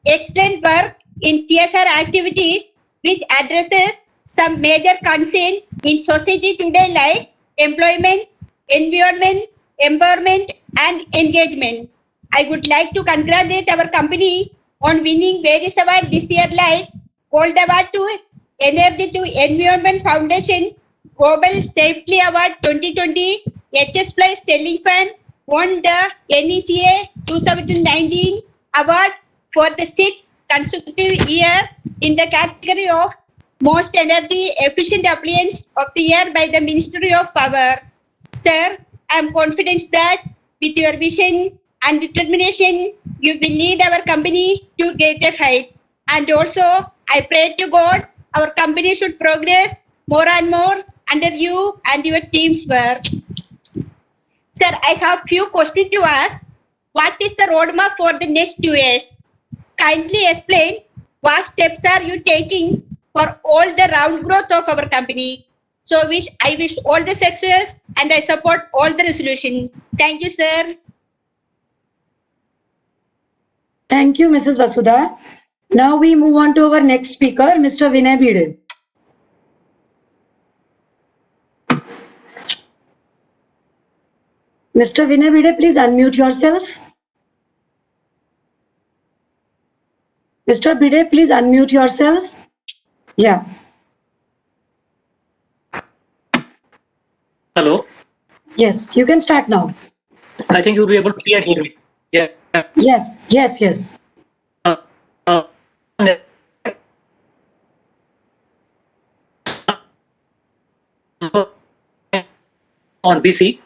excellent work in CSR activities which addresses some major concerns in society today, like employment, environment, empowerment and engagement. I would like to congratulate our company on winning various awards this year, like Gold Award to Energy to Environment Foundation, Global Safety Award 2020, HS Plus Selling Fan, won the NECA 2019 award for the 6th consecutive year in the category of Most Energy Efficient Appliance of the Year by the Ministry of Power. Sir, I am confident that with your vision and determination, you will lead our company to greater heights. And also, I pray to God our company should progress more and more under you and your team's work. Sir, I have few questions to ask. What is the roadmap for the next 2 years? Kindly explain what steps are you taking for all the round growth of our company. So I wish all the success and I support all the resolution. Thank you, sir. Thank you, Mrs. Vasudha. Now we move on to our next speaker, Mr. Vinay Bhide. Mr. Vinay Bhide, please unmute yourself. Mr. Bhide, please unmute yourself. Yeah. Hello. Yes, you can start now. I think you'll be able to see and hear me. Yeah. Yes, yes, yes. On BC,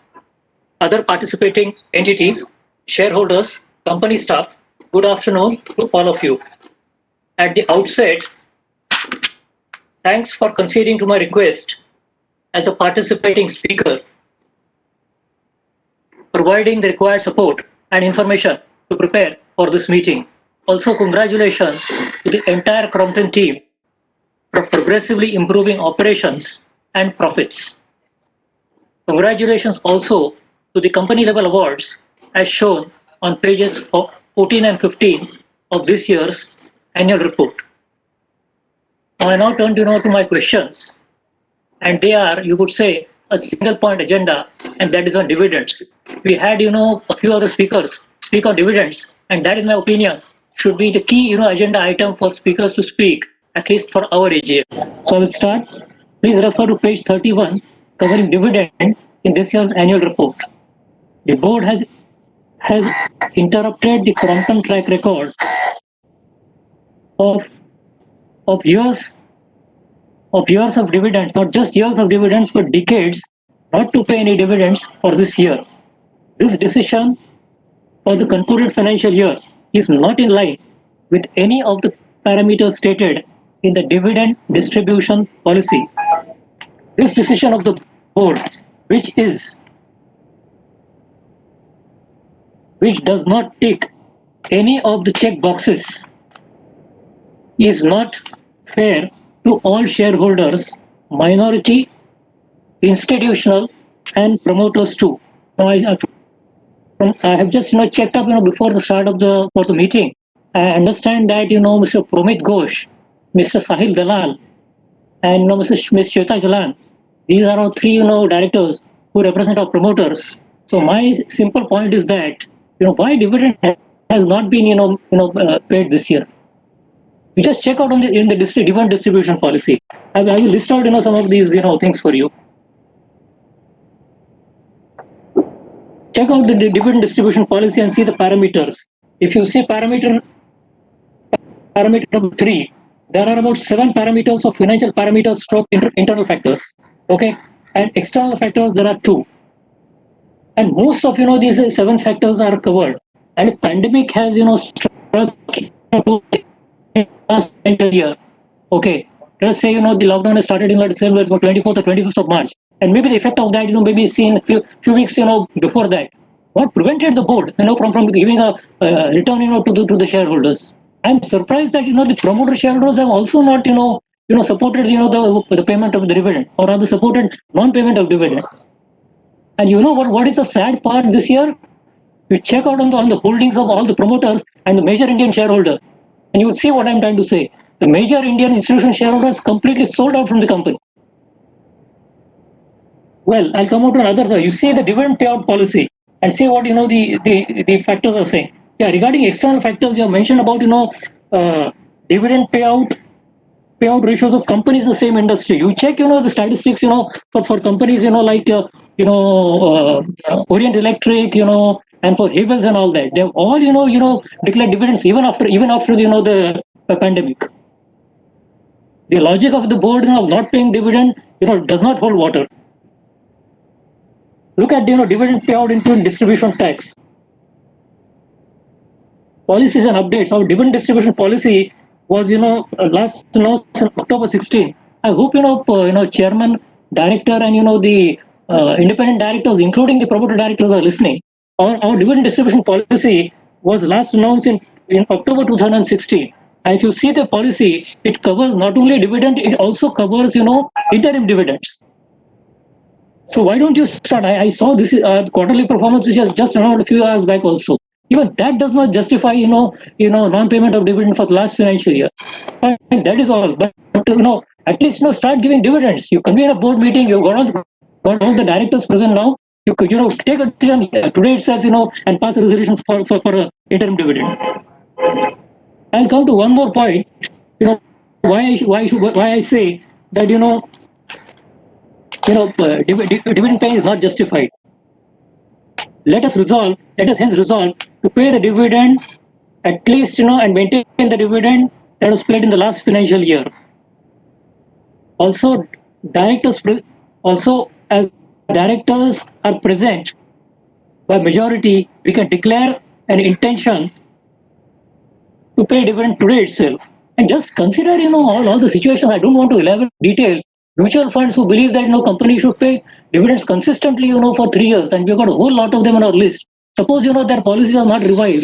other participating entities, shareholders, company staff, good afternoon to all of you. At the outset, thanks for conceding to my request as a participating speaker, providing the required support and information to prepare for this meeting. Also, congratulations to the entire Crompton team for progressively improving operations and profits. Congratulations also to the company level awards as shown on pages 14 and 15 of this year's annual report. Now I now turn to my questions, and they are, you could say, a single point agenda, and that is on dividends. We had, a few other speakers speak on dividends, and that, in my opinion, should be the key, agenda item for speakers to speak, at least for our AGM. So I will start. Please refer to page 31, covering dividend in this year's annual report. The board has interrupted the Crompton track record of years of dividends, not just years of dividends, but decades, not to pay any dividends for this year. This decision for the concluded financial year is not in line with any of the parameters stated in the dividend distribution policy. This decision of the board, which does not tick any of the check boxes, is not fair to all shareholders, minority, institutional, and promoters too. Now, I have just checked up before the start of the meeting. I understand that Mr. Promit Ghosh, Mr. Sahil Dalal, and Ms. Shweta Jalan, these are all three directors who represent our promoters. So my simple point is that why dividend has not been paid this year. You just check out in the dividend distribution policy. I will list out some of these things for you. Check out the dividend distribution policy and see the parameters. If you see parameter number 3, there are about 7 parameters of financial parameters stroke internal factors. Okay, and external factors there are 2. And most of these 7 factors are covered. And the pandemic has struck last year. Okay, let us say the lockdown has started in December 24th or 25th of March, and maybe the effect of that maybe seen a few weeks before that. What prevented the board from giving a return to the shareholders? I'm surprised that the promoter shareholders have also not supported the payment of the dividend, or rather supported non-payment of dividend. And what is the sad part this year? You check out on the holdings of all the promoters and the major Indian shareholder, and you will see what I'm trying to say. The major Indian institutional shareholders completely sold out from the company. Well, I'll come out to another thing. You see the dividend payout policy and see what the factors are saying. Yeah, regarding external factors, you have mentioned about dividend payout ratios of companies in the same industry. You check the statistics for companies like Orient Electric, and for Havels and all that. They've all, declared dividends even after the pandemic. The logic of the board of not paying dividend, does not hold water. Look at, dividend payout into distribution tax. Policies and updates. Our dividend distribution policy was, last announced in October 16. I hope, chairman, director, and, the independent directors, including the promoter directors, are listening. Our dividend distribution policy was last announced in October 2016. And if you see the policy, it covers not only dividend, it also covers, interim dividends. So why don't you start? I saw this quarterly performance, which has just announced a few hours back also. Even that does not justify, non-payment of dividend for the last financial year. And that is all. But at least, start giving dividends. You convene a board meeting. You've got all the directors present now. You could, take a decision today itself, and pass a resolution for a interim dividend. I'll come to one more point. Why I say that dividend paying is not justified. Let us hence resolve to pay the dividend at least, and maintain the dividend that was paid in the last financial year. Also, as directors are present by majority, we can declare an intention to pay dividend today itself. And just consider, all the situations. I don't want to elaborate detail. Mutual funds who believe that companies should pay dividends consistently, for 3 years, and we've got a whole lot of them on our list. Suppose their policies are not revived,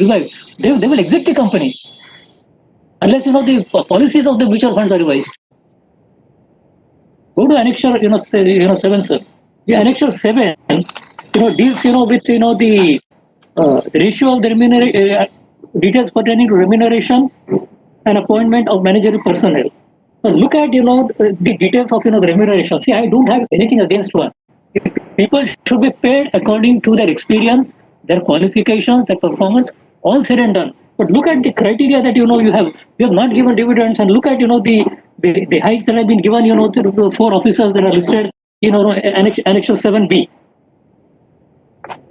they will exit the company unless the policies of the mutual funds are revised. Go to annexure 7, sir. The annexure 7 deals with the ratio of the remuneration, details pertaining to remuneration and appointment of managerial personnel. So look at the details of the remuneration. See, I don't have anything against one. People should be paid according to their experience, their qualifications, their performance, all said and done. But look at the criteria that you have not given dividends, and look at the hikes that have been given to the 4 officers that are listed annexure 7B.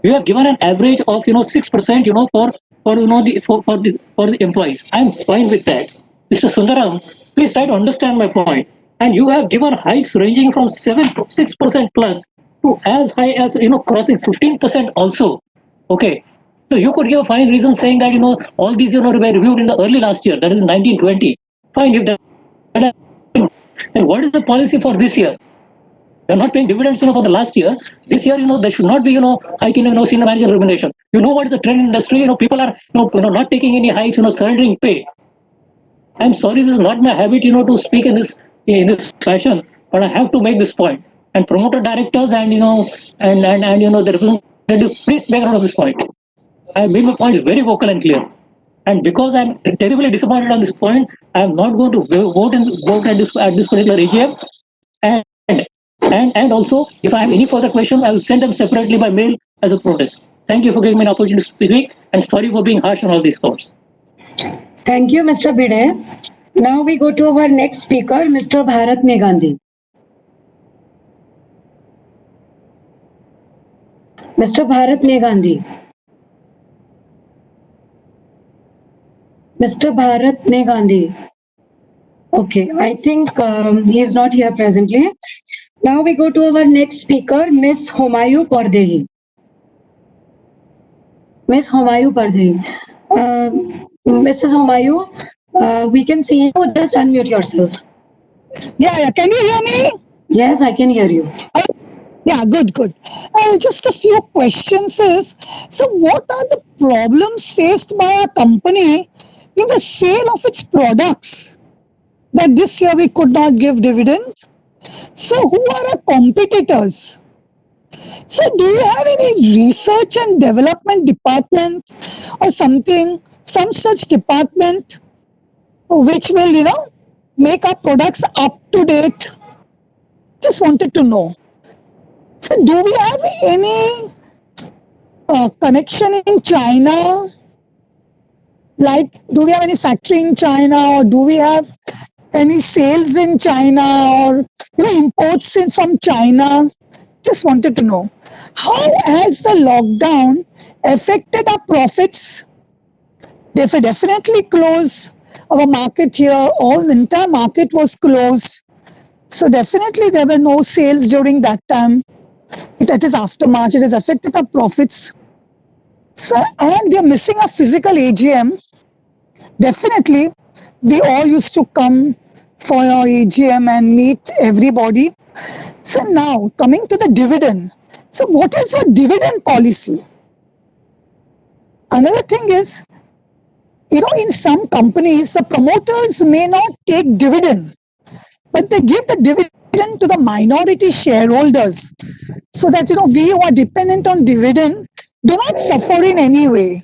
We have given an average of 6% for the employees. I'm fine with that. Mr. Sundaram, please try to understand my point. And you have given hikes ranging from 7 to 6% plus to as high as crossing 15% also. Okay. So you could give a fine reason saying that all these were reviewed in the early last year, that is in 1920. Fine, if that. And what is the policy for this year? They're not paying dividends for the last year. This year, there should not be hiking senior manager remuneration. You know what is the trend in industry? People are not taking any hikes, surrendering pay. I'm sorry, this is not my habit, to speak in this fashion, but I have to make this point. And promoter directors and the representative, please make note of this point. I made my points very vocal and clear. And because I'm terribly disappointed on this point, I'm not going to vote at this particular AGM. And also, if I have any further questions, I will send them separately by mail as a protest. Thank you for giving me an opportunity to speak, and sorry for being harsh on all these points. Thank you, Mr. Bide. Now we go to our next speaker, Mr. Bharat Meghandi. Mr. Bharat Meghandi. Mr. Bharat Meghandi. Okay, I think he is not here presently. Now we go to our next speaker, Ms. Humayun Pardehi. Ms. Humayun Pardehi. Mrs. Humayun, we can see you. Just unmute yourself. Yeah. Can you hear me? Yes, I can hear you. Yeah, good. Just a few questions. So what are the problems faced by a company in the sale of its products that this year we could not give dividend? So who are our competitors? So do you have any research and development department or something, some such department which will, make our products up to date? Just wanted to know. So do we have any connection in China? Like, do we have any factory in China, or do we have any sales in China, or imports in from China? just wanted to know, how has the lockdown affected our profits? If it definitely closed our market here, all the entire market was closed. So definitely there were no sales during that time. That is after March. It has affected our profits. So, and we are missing a physical AGM. Definitely, we all used to come for our AGM and meet everybody. So now, coming to the dividend. So what is your dividend policy? Another thing is, in some companies, the promoters may not take dividend, but they give the dividend to the minority shareholders so that, we who are dependent on dividend do not suffer in any way.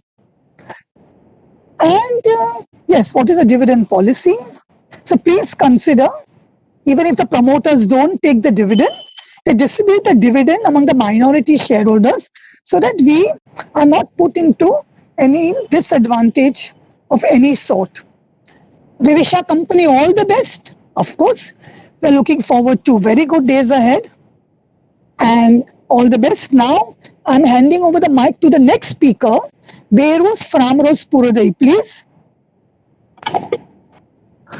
And yes, what is a dividend policy? So please consider, even if the promoters don't take the dividend, they distribute the dividend among the minority shareholders so that we are not put into any disadvantage of any sort. We wish our company all the best. Of course, we're looking forward to very good days ahead. And all the best. Now, I'm handing over the mic to the next speaker, Berus Framros Puradai, please.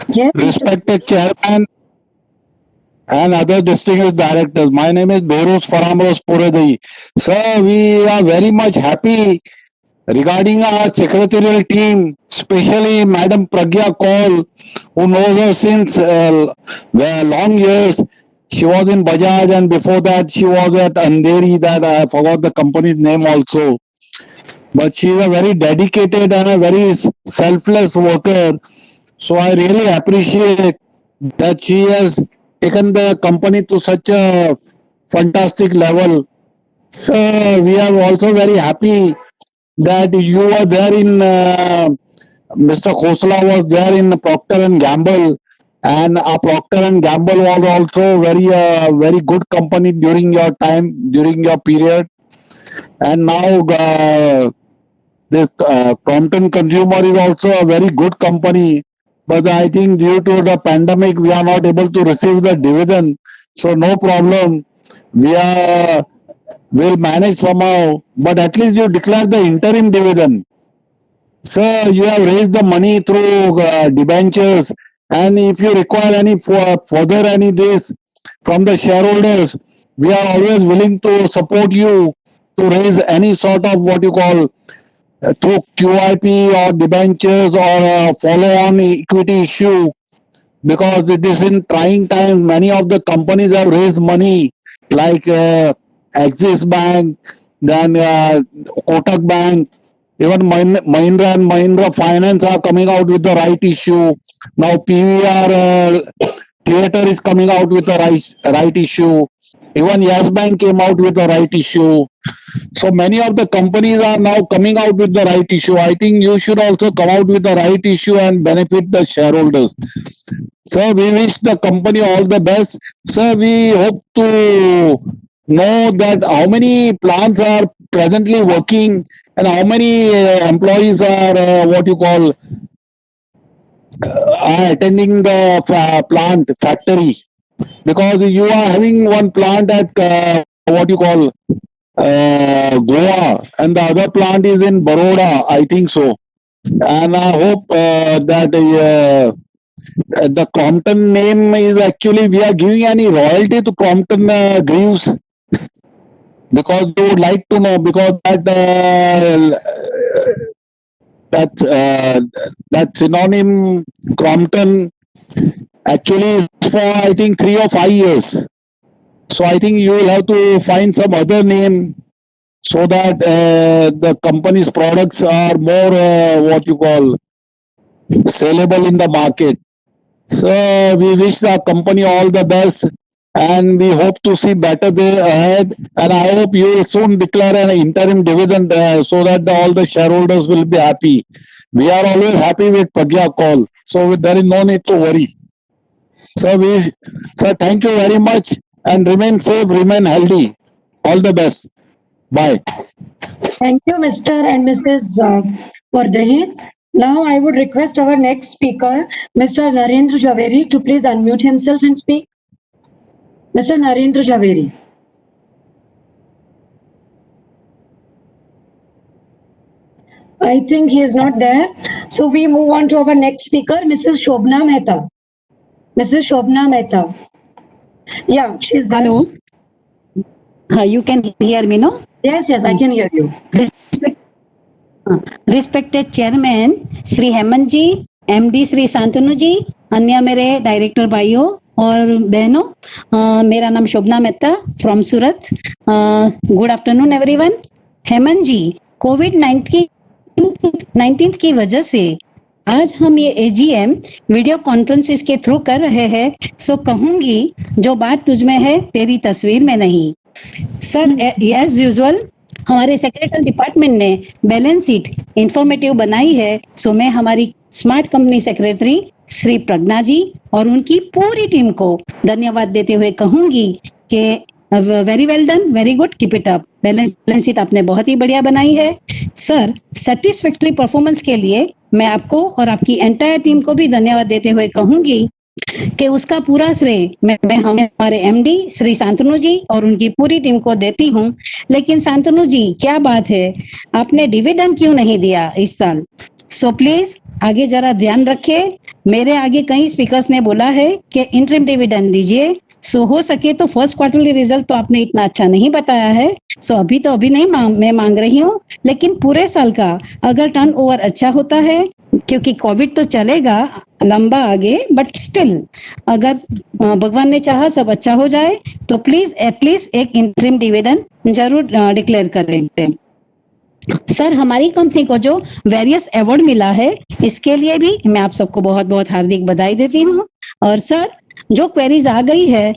Yes, Respected Chairman and other distinguished directors, my name is Berus Framros Puradai. Sir, we are very much happy regarding our secretarial team, especially Madam Pragya Kaul, who knows us since long years. She was in Bajaj and before that she was at Andheri, that I forgot the company's name also. But she is a very dedicated and a very selfless worker. So I really appreciate that she has taken the company to such a fantastic level. So we are also very happy that you were there in Mr. Khosla was there in Procter and Gamble, and Procter and Gamble was also very good company during your time, during your period. And now this Crompton Consumer is also a very good company, but I think due to the pandemic we are not able to receive the dividend. So no problem, we'll manage somehow. But at least you declare the interim dividend. Sir, you have raised the money through debentures, and if you require any further any this from the shareholders, we are always willing to support you to raise any sort of what you call through QIP or debentures or follow-on equity issue, because it is in trying times. Many of the companies have raised money like Axis Bank, then Kotak Bank. Even Mahindra and Mahindra Finance are coming out with the right issue. Now PVR Theatre is coming out with the right issue. Even Yes Bank came out with the right issue. So many of the companies are now coming out with the right issue. I think you should also come out with the right issue and benefit the shareholders. Sir, we wish the company all the best. Sir, we hope to know that how many plants are presently working and how many employees are are attending the plant factory, because you are having one plant at Goa, and the other plant is in Baroda, I think so. And I hope that the Crompton name is actually, we are giving any royalty to Crompton Greaves, because we would like to know, because that synonym Crompton actually is for I think 3 or 5 years. So I think you will have to find some other name so that the company's products are more sellable in the market. So we wish the company all the best, and we hope to see better day ahead. And I hope you will soon declare an interim dividend so that all the shareholders will be happy. We are always happy with Pragya Kaul, so there is no need to worry. So thank you very much, and remain safe, remain healthy. All the best. Bye. Thank you, Mr. and Mrs. Puradai. Now I would request our next speaker, Mr. Narendra Jhaveri, to please unmute himself and speak. Mr. Narendra Jhaveri. I think he is not there. So we move on to our next speaker, Mrs. Shobna Mehta. Mrs. Shobna Mehta. Yeah, she's there. Hello. You can hear me, no? Yes, yes, I can hear you. Respected Chairman Shri Hemant ji, MD Shri Shantanu जी, अन्य मेरे director भाइयों और बहनों, मेरा नाम Shobhana Mehta from Surat. Good afternoon everyone. Hemant ji, कोविड-19 की वजह से आज हम ये AGM वीडियो कॉन्फ्रेंसिस के थ्रू कर रहे हैं. सो कहूंगी, जो बात तुझ में है तेरी तस्वीर में नहीं. सर, एज यूजुअल हमारे सेक्रेटरी डिपार्टमेंट ने बैलेंस शीट इंफॉर्मेटिव बनाई है. सो मैं हमारी स्मार्ट कंपनी सेक्रेटरी श्री प्रज्ञा जी और उनकी पूरी टीम को धन्यवाद देते हुए कहूंगी कि very well done, very good, keep it up. Balance sheet आपने बहुत ही बढ़िया बनाई है. सर, सेटिस्फैक्टरी परफॉर्मेंस के लिए मैं आपको और आपकी एंटायर टीम को भी धन्यवाद देते हुए कहूंगी कि उसका पूरा श्रेय मैं हमारे MD श्री शांतनु जी और उनकी पूरी टीम को देती हूँ. लेकिन शांतनु जी, क्या बात है, आपने डिविडेंड क्यों नहीं दिया इस साल? सो प्लीज आगे जरा ध्यान रखिए. मेरे आगे कई स्पीकर्स ने बोला है कि इंटरिम डिविडेंड दीजिए. सो हो सके तो फर्स्ट क्वार्टरली रिजल्ट तो आपने इतना अच्छा नहीं बताया है. सो अभी नहीं मैं मांग रही हूँ, लेकिन पूरे साल का अगर टर्नओवर अच्छा होता है, क्योंकि कोविड तो चलेगा लंबा आगे, बट स्टिल अगर भगवान ने चाहा सब अच्छा हो जाए तो प्लीज एटलीस्ट एक इंटरिम डिविडेंड जरूर डिक्लेयर करें. सर, हमारी कंपनी को जो वेरियस अवार्ड मिला है, इसके लिए भी मैं आप सबको बहुत बहुत हार्दिक बधाई देती हूँ. और सर, जो क्वेरीज आ गई है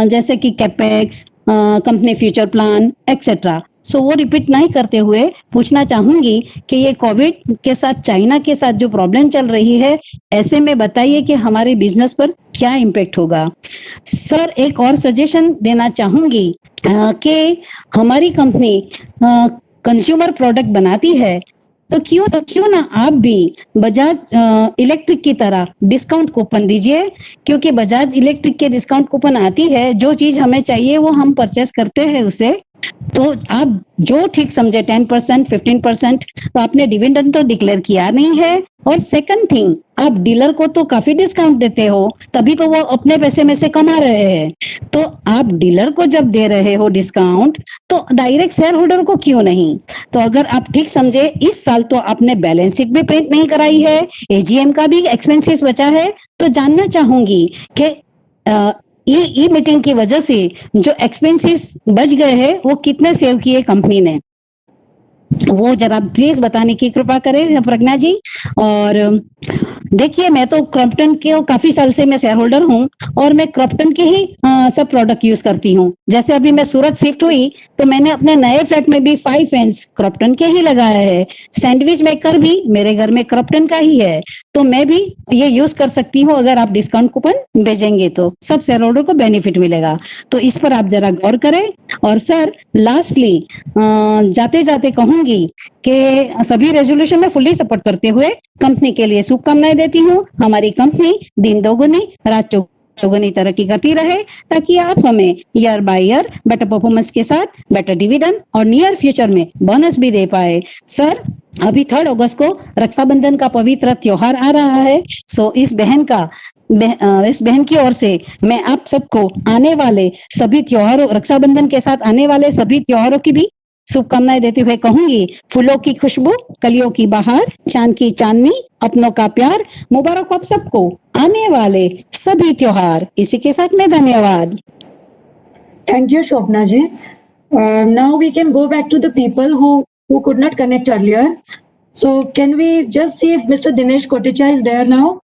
जैसे कि capex, company future plan etcetera, so वो रिपीट नहीं करते हुए पूछना चाहूंगी कि ये कोविड के साथ, चाइना के साथ जो प्रॉब्लम चल रही है, ऐसे में बताइए कि हमारे बिजनेस पर क्या इम्पेक्ट होगा. सर, एक और सजेशन देना चाहूंगी कि हमारी कंपनी कंज्यूमर प्रोडक्ट बनाती है, तो क्यों ना आप भी बजाज इलेक्ट्रिक की तरह डिस्काउंट कूपन दीजिए. क्योंकि बजाज इलेक्ट्रिक के डिस्काउंट कूपन आती है, जो चीज हमें चाहिए वो हम परचेस करते हैं उसे. तो आप जो ठीक समझे 10%, 15%, तो आपने डिविडेंड तो डिक्लेयर किया नहीं है. और सेकंड थिंग, आप डीलर को तो काफी डिस्काउंट देते हो, तभी तो वो अपने पैसे में से कमा रहे हैं. तो आप डीलर को जब दे रहे हो डिस्काउंट, तो डायरेक्ट शेयर होल्डर को क्यों नहीं? तो अगर आप ठीक समझे, इस साल तो आपने बैलेंस शीट भी प्रिंट नहीं कराई है, AGM का भी एक्सपेंसेस बचा है. तो जानना चाहूंगी कि ई मीटिंग की वजह से जो एक्सपेंसेस बच गए हैं, वो कितने सेव किए कंपनी ने, वो जरा प्लीज बताने की कृपा करें प्रज्ञा जी. और देखिए, मैं तो क्रॉम्पटन के काफी साल से मैं शेयर होल्डर हूँ और मैं क्रॉम्पटन के ही सब प्रोडक्ट यूज करती हूँ. जैसे अभी मैं सूरत शिफ्ट हुई तो मैंने अपने नए फ्लैट में भी 5 फैंस क्रॉम्पटन के ही लगाए हैं. सैंडविच मेकर भी मेरे घर में क्रॉम्पटन का ही है. तो मैं भी ये यूज कर सकती हूँ. अगर आप डिस्काउंट कूपन भेजेंगे तो सब शेयर होल्डर को बेनिफिट मिलेगा. तो इस पर आप जरा गौर करें. और सर, लास्टली जाते जाते कहूंगी कि सभी रेजोल्यूशन में फुल्ली सपोर्ट करते हुए कंपनी के लिए शुभकामनाएं देती हूँ. हमारी कंपनी दिन दोगुनी रात चौगुनी तरक्की करती रहे, ताकि आप हमें year by year better performance के साथ बेटर डिविडेंड और नियर फ्यूचर में बोनस भी दे पाए. सर, अभी 3 अगस्त को रक्षाबंधन का पवित्र त्योहार आ रहा है. सो इस बहन की ओर से मैं आप सबको आने वाले सभी त्योहारों, रक्षाबंधन के साथ आने वाले सभी त्योहारों की भी शुभकामनाएं देते हुए कहूंगी, फूलों की खुशबू, कलियों की बहार, चांद की चांदनी, अपनों का प्यार, मुबारक आप सबको आने वाले सभी त्योहार. इसी के साथ में धन्यवाद. Thank you, Shobna ji. Now we can go back to the people who could not connect earlier. So can we just see if Mr. Dinesh Kotecha is there now?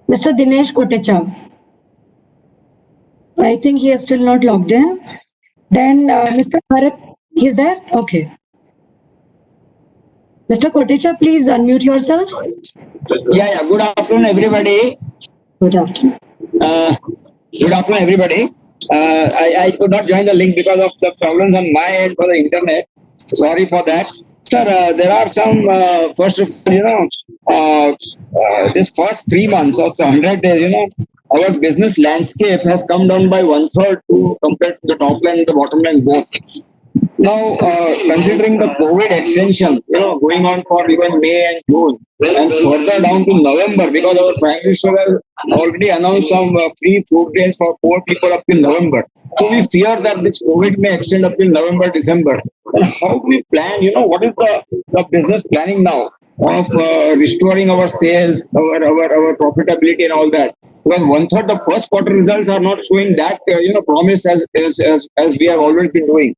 Mr. Dinesh Kotecha. I think he is still not logged in. Then Mr. Bharat, he is there? Okay. Mr. Kotecha, please unmute yourself. Yeah. Good afternoon, everybody. Good afternoon. Good afternoon, everybody. I could not join the link because of the problems on my end for the internet. Sorry for that. Sir, there are some, first of all, this first 3 months of the 100 days, our business landscape has come down by 1/3 compared to the top line and the bottom line both. Now, considering the COVID extension, going on for even May and June, and further down to November, because our Prime Minister has already announced some free food grains for poor people up till November. So we fear that this COVID may extend up till November, December. And how do we plan? What is the business planning now of restoring our sales, our profitability, and all that? Because one third the first quarter results are not showing that promise as we have already been doing.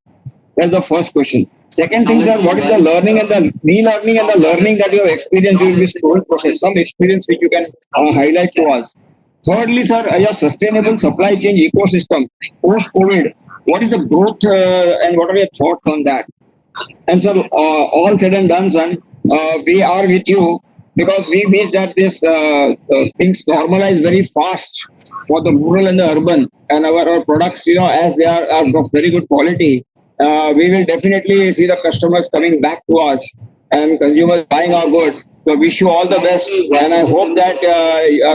That's the first question. Second thing, sir, what is the learning and the relearning and the learning that you have experienced during this COVID process? Some experience which you can highlight to us. Thirdly, sir, your sustainable supply chain ecosystem post-COVID. What is the growth and what are your thoughts on that? And sir, all said and done, son, we are with you because we wish that this things normalize very fast for the rural and the urban, and our products, as they are of very good quality. We will definitely see the customers coming back to us and consumers buying our goods. So wish you all the best, and I hope that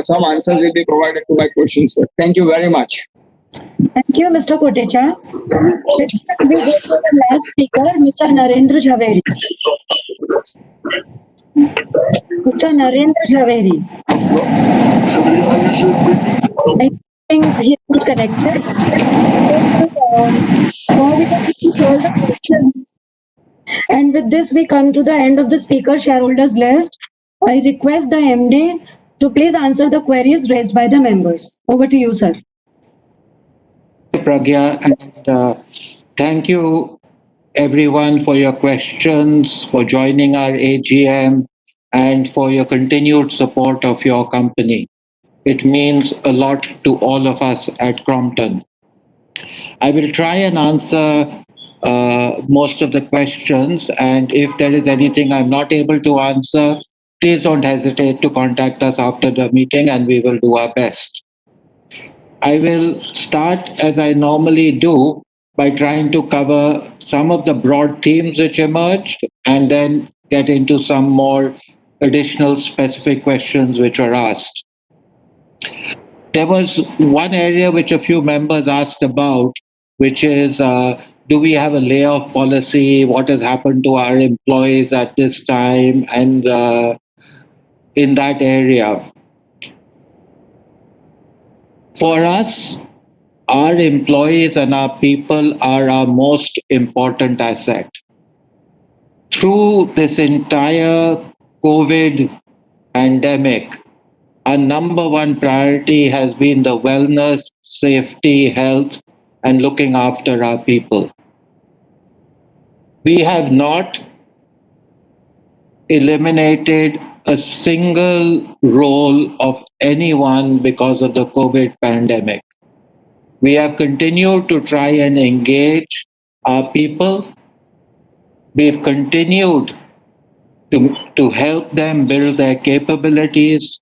some answers will be provided to my questions, sir. Thank you very much. Thank you, Mr. Kotecha. We go to the last speaker, Mr. Narendra Jhaveri. Mr. Narendra Jhaveri. I think he is not connected. Now we can see all the questions. And with this, we come to the end of the speaker shareholders list. I request the MD to please answer the queries raised by the members. Over to you, sir. Pragya, and thank you everyone for your questions, for joining our AGM, and for your continued support of your company. It means a lot to all of us at Crompton. I will try and answer most of the questions, and if there is anything I'm not able to answer, please don't hesitate to contact us after the meeting and we will do our best. I will start, as I normally do, by trying to cover some of the broad themes which emerged and then get into some more additional specific questions which were asked. There was one area which a few members asked about, which is, do we have a layoff policy? What has happened to our employees at this time? And in that area, for us, our employees and our people are our most important asset. Through this entire COVID pandemic, our number one priority has been the wellness, safety, health, and looking after our people. We have not eliminated a single role of anyone because of the COVID pandemic. We have continued to try and engage our people. We've continued to help them build their capabilities.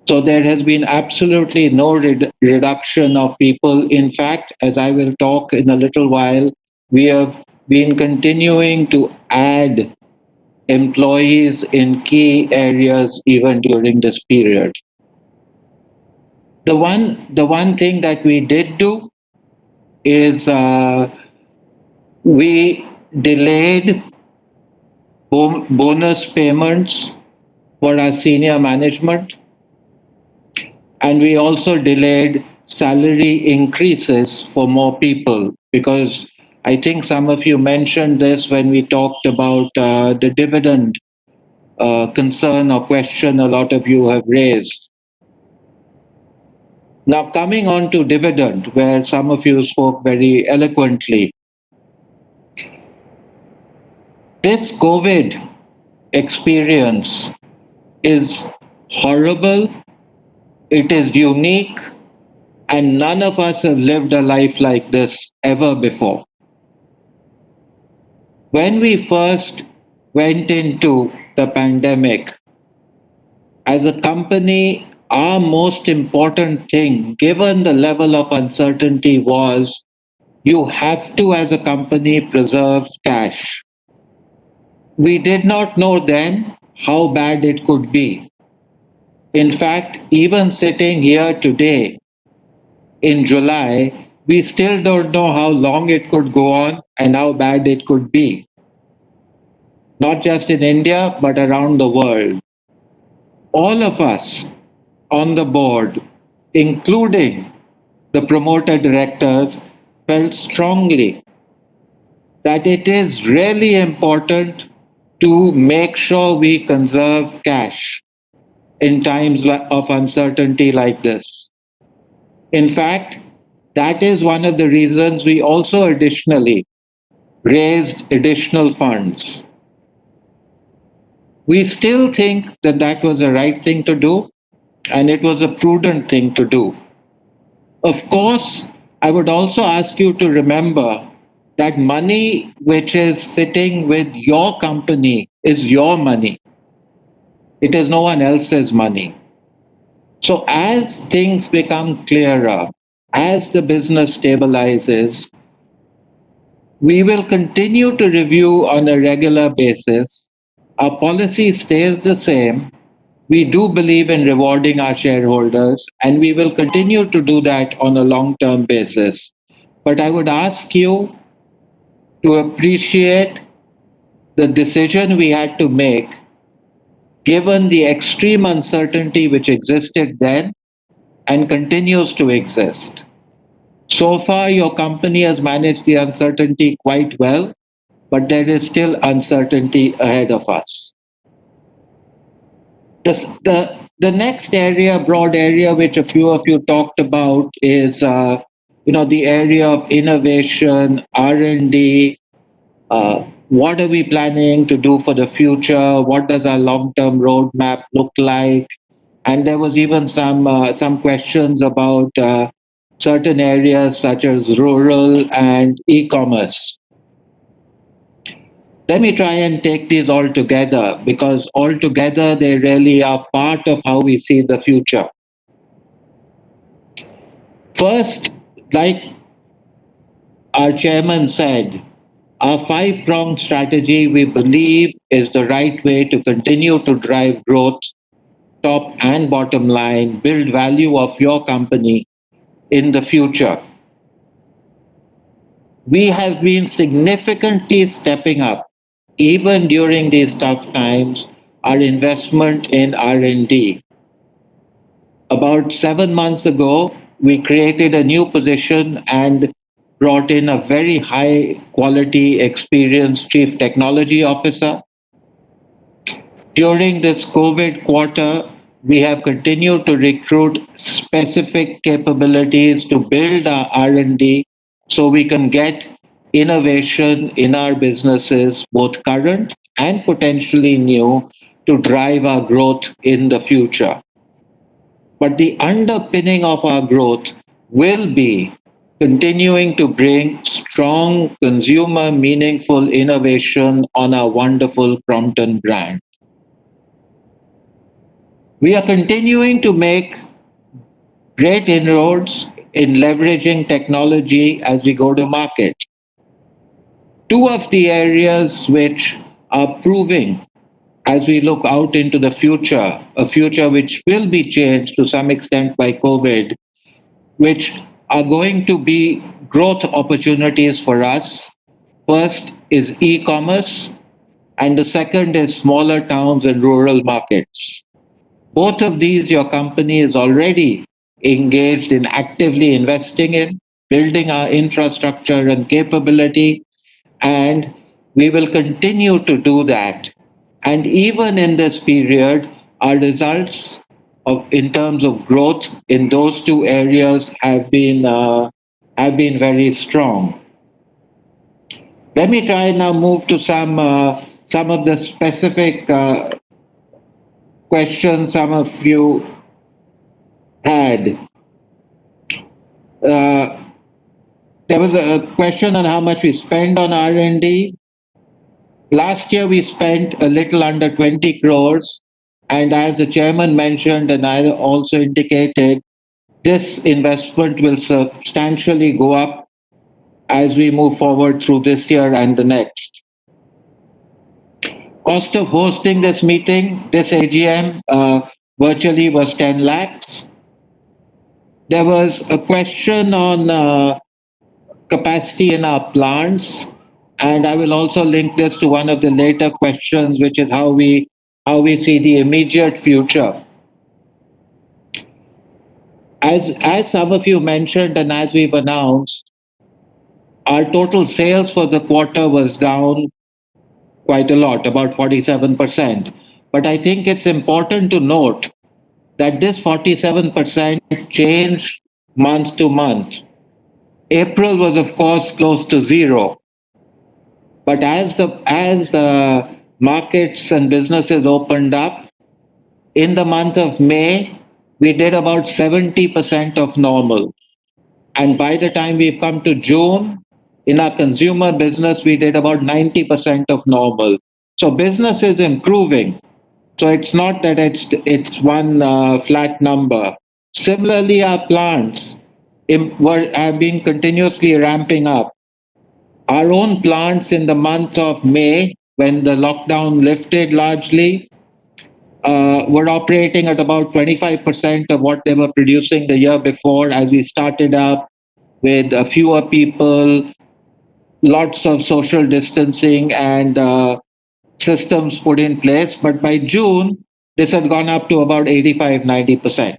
So there has been absolutely no reduction of people. In fact, as I will talk in a little while, we have been continuing to add employees in key areas even during this period. The one thing that we did do is we delayed bonus payments for our senior management, and we also delayed salary increases for more people, because I think some of you mentioned this when we talked about the dividend concern or question a lot of you have raised. Now, coming on to dividend, where some of you spoke very eloquently. This COVID experience is horrible, it is unique, and none of us have lived a life like this ever before. When we first went into the pandemic, as a company, our most important thing, given the level of uncertainty, was you have to, as a company, preserve cash. We did not know then how bad it could be. In fact, even sitting here today in July, we still don't know how long it could go on and how bad it could be, not just in India, but around the world. All of us on the board, including the promoter directors, felt strongly that it is really important to make sure we conserve cash in times of uncertainty like this. In fact, that is one of the reasons we also additionally raised additional funds. We still think that that was the right thing to do, and it was a prudent thing to do. Of course, I would also ask you to remember that money which is sitting with your company is your money. It is no one else's money. So as things become clearer, as the business stabilizes, we will continue to review on a regular basis. Our policy stays the same. We do believe in rewarding our shareholders, and we will continue to do that on a long-term basis. But I would ask you to appreciate the decision we had to make, given the extreme uncertainty which existed then and continues to exist. So far, your company has managed the uncertainty quite well, but there is still uncertainty ahead of us. The next area, broad area, which a few of you talked about is, the area of innovation, R&D. What are we planning to do for the future? What does our long-term roadmap look like? And there was even some questions about certain areas such as rural and e-commerce. Let me try and take these all together, because all together they really are part of how we see the future. First, like our chairman said, our 5-pronged strategy, we believe, is the right way to continue to drive growth, top and bottom line, build value of your company in the future. We have been significantly stepping up, even during these tough times, our investment in R&D. About 7 months ago, we created a new position and brought in a very high quality, experienced Chief Technology Officer. During this COVID quarter, we have continued to recruit specific capabilities to build our R&D so we can get innovation in our businesses, both current and potentially new, to drive our growth in the future. But the underpinning of our growth will be continuing to bring strong consumer meaningful innovation on our wonderful Crompton brand. We are continuing to make great inroads in leveraging technology as we go to market. Two of the areas which are proving as we look out into the future, a future which will be changed to some extent by COVID, which are going to be growth opportunities for us. First is e-commerce, and the second is smaller towns and rural markets. Both of these your company is already engaged in actively investing in, building our infrastructure and capability, and we will continue to do that. And even in this period, our results in terms of growth in those two areas have been very strong. Let me try now move to some of the specific questions some of you had. There was a question on how much we spend on R&D. Last year, we spent a little under 20 crores. And as the chairman mentioned, and I also indicated, this investment will substantially go up as we move forward through this year and the next. Cost of hosting this meeting, this AGM, virtually was 10 lakhs. There was a question on capacity in our plants, and I will also link this to one of the later questions, which is how we see the immediate future. As some of you mentioned and as we've announced, our total sales for the quarter was down quite a lot, about 47%. But I think it's important to note that this 47% changed month to month. April was, of course, close to zero. But as the markets and businesses opened up, in the month of May, we did about 70% of normal. And by the time we've come to June, in our consumer business, we did about 90% of normal. So business is improving. So it's not that it's one flat number. Similarly, our plants have been continuously ramping up. Our own plants in the month of May, when the lockdown lifted largely, were operating at about 25% of what they were producing the year before, as we started up with fewer people, lots of social distancing and systems put in place. But by June, this had gone up to about 85-90%.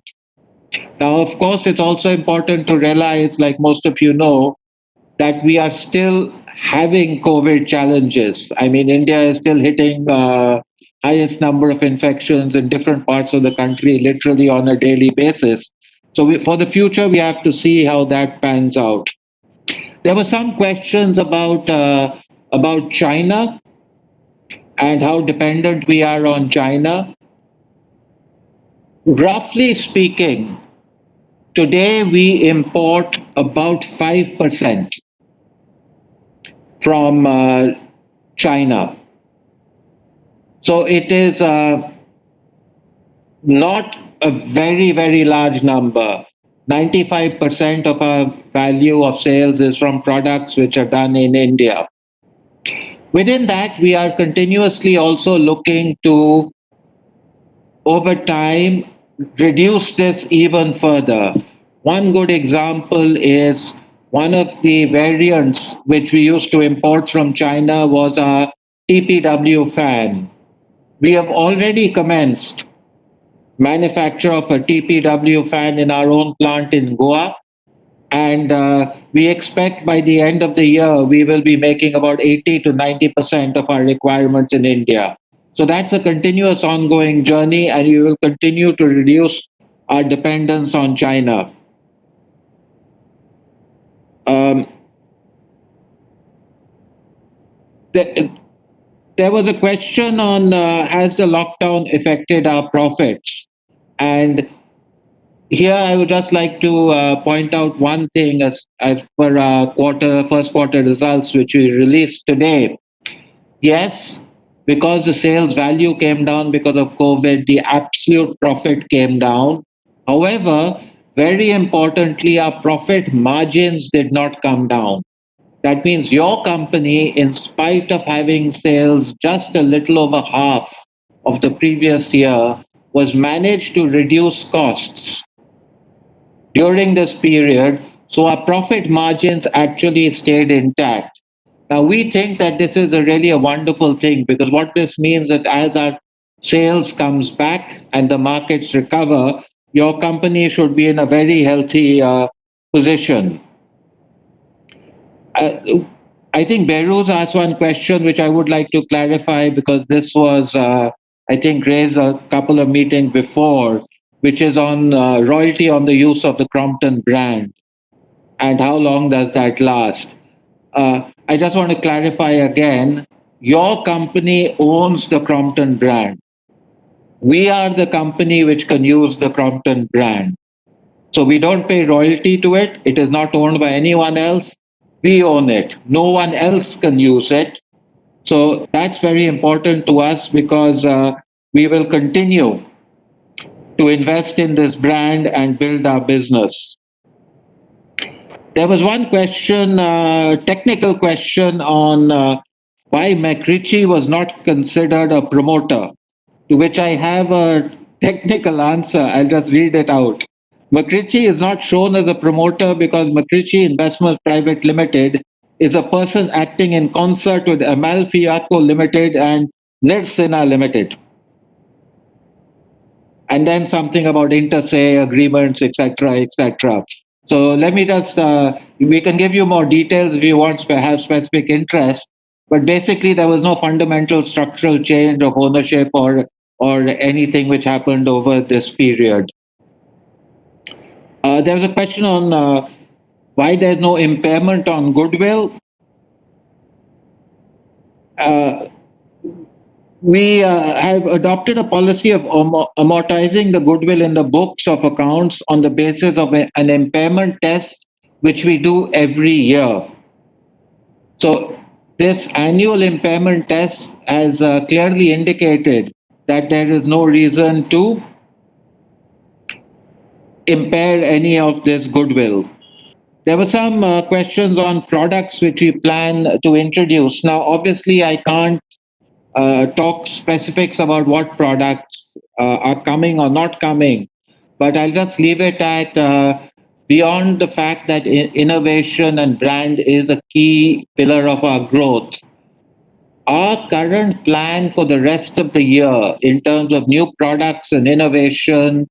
Now, of course, it's also important to realize, like most of you know, that we are still having COVID challenges. I mean, India is still hitting highest number of infections in different parts of the country, literally on a daily basis. So for the future, we have to see how that pans out. There were some questions about China and how dependent we are on China. Roughly speaking, today we import about 5% from China. So it is not a very, very large number. 95% of our value of sales is from products which are done in India. Within that, we are continuously also looking to, over time, reduce this even further. One good example is one of the variants which we used to import from China was a TPW fan. We have already commenced manufacture of a TPW fan in our own plant in Goa. And we expect by the end of the year, we will be making about 80-90% of our requirements in India. So that's a continuous ongoing journey, and we will continue to reduce our dependence on China. There was a question on has the lockdown affected our profits? And here I would just like to point out one thing as per our first quarter results, which we released today. Yes, because the sales value came down because of COVID, the absolute profit came down. However, very importantly, our profit margins did not come down. That means your company, in spite of having sales just a little over half of the previous year, was managed to reduce costs during this period. So our profit margins actually stayed intact. Now, we think that this is really a wonderful thing, because what this means that as our sales comes back and the markets recover, your company should be in a very healthy position. I think Behruz asked one question which I would like to clarify, because this was, I think, raised a couple of meetings before, which is on royalty on the use of the Crompton brand and how long does that last. I just want to clarify again, your company owns the Crompton brand. We are the company which can use the Crompton brand. So we don't pay royalty to it. It is not owned by anyone else. We own it. No one else can use it. So that's very important to us, because we will continue to invest in this brand and build our business. There was one question, technical question on why McRitchie was not considered a promoter, to which I have a technical answer. I'll just read it out. McRitchie is not shown as a promoter because McRitchie Investments Private Limited is a person acting in concert with Amalfi Acco Limited and Nirsina Limited. And then something about inter se agreements, etc., etc. So let me just, we can give you more details if you want to have specific interest, but basically there was no fundamental structural change of ownership or anything which happened over this period. There was a question on why there's no impairment on goodwill. We have adopted a policy of amortizing the goodwill in the books of accounts on the basis of an impairment test, which we do every year. So this annual impairment test has clearly indicated that there is no reason to impair any of this goodwill. There were some questions on products which we plan to introduce. Now, obviously, I can't talk specifics about what products are coming or not coming, but I'll just leave it at beyond the fact that innovation and brand is a key pillar of our growth. Our current plan for the rest of the year in terms of new products and innovation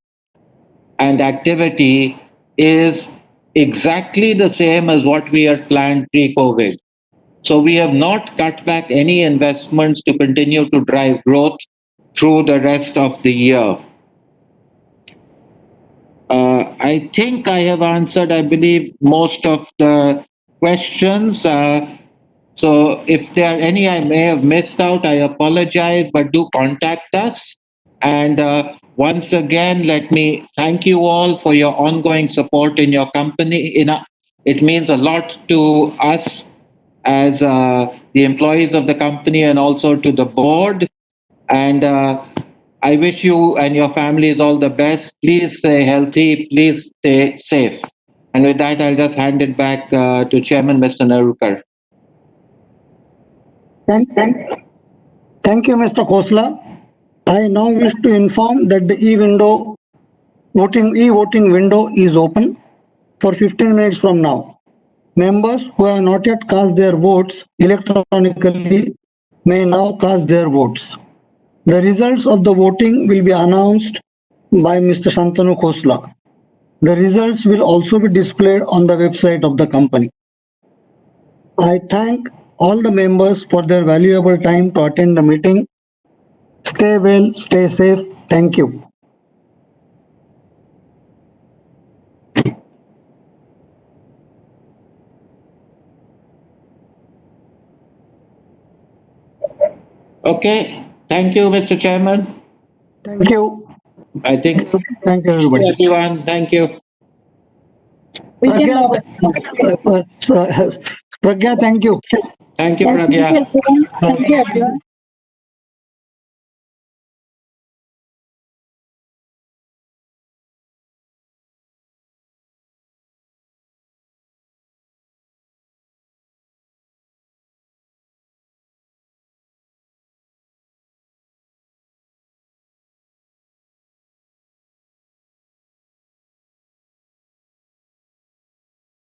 and activity is exactly the same as what we had planned pre-COVID. So we have not cut back any investments to continue to drive growth through the rest of the year. I think I have answered, I believe, most of the questions. So if there are any I may have missed out, I apologize, but do contact us. And once again, let me thank you all for your ongoing support in your company. It means a lot to us as the employees of the company and also to the board. And I wish you and your families all the best. Please stay healthy. Please stay safe. And with that, I'll just hand it back to Chairman Mr. Nerurkar. Thank you, Mr. Khosla. I now wish to inform that the e-voting window is open for 15 minutes from now. Members who have not yet cast their votes electronically may now cast their votes. The results of the voting will be announced by Mr. Shantanu Khosla. The results will also be displayed on the website of the company. I thank all the members for their valuable time to attend the meeting. Stay well, stay safe. Thank you. Okay. Thank you, Mr. Chairman. Thank you. I think. Thank you, everybody. Everyone, thank you. Pragya, thank you. Thank you, Pragya. Thank you, everyone.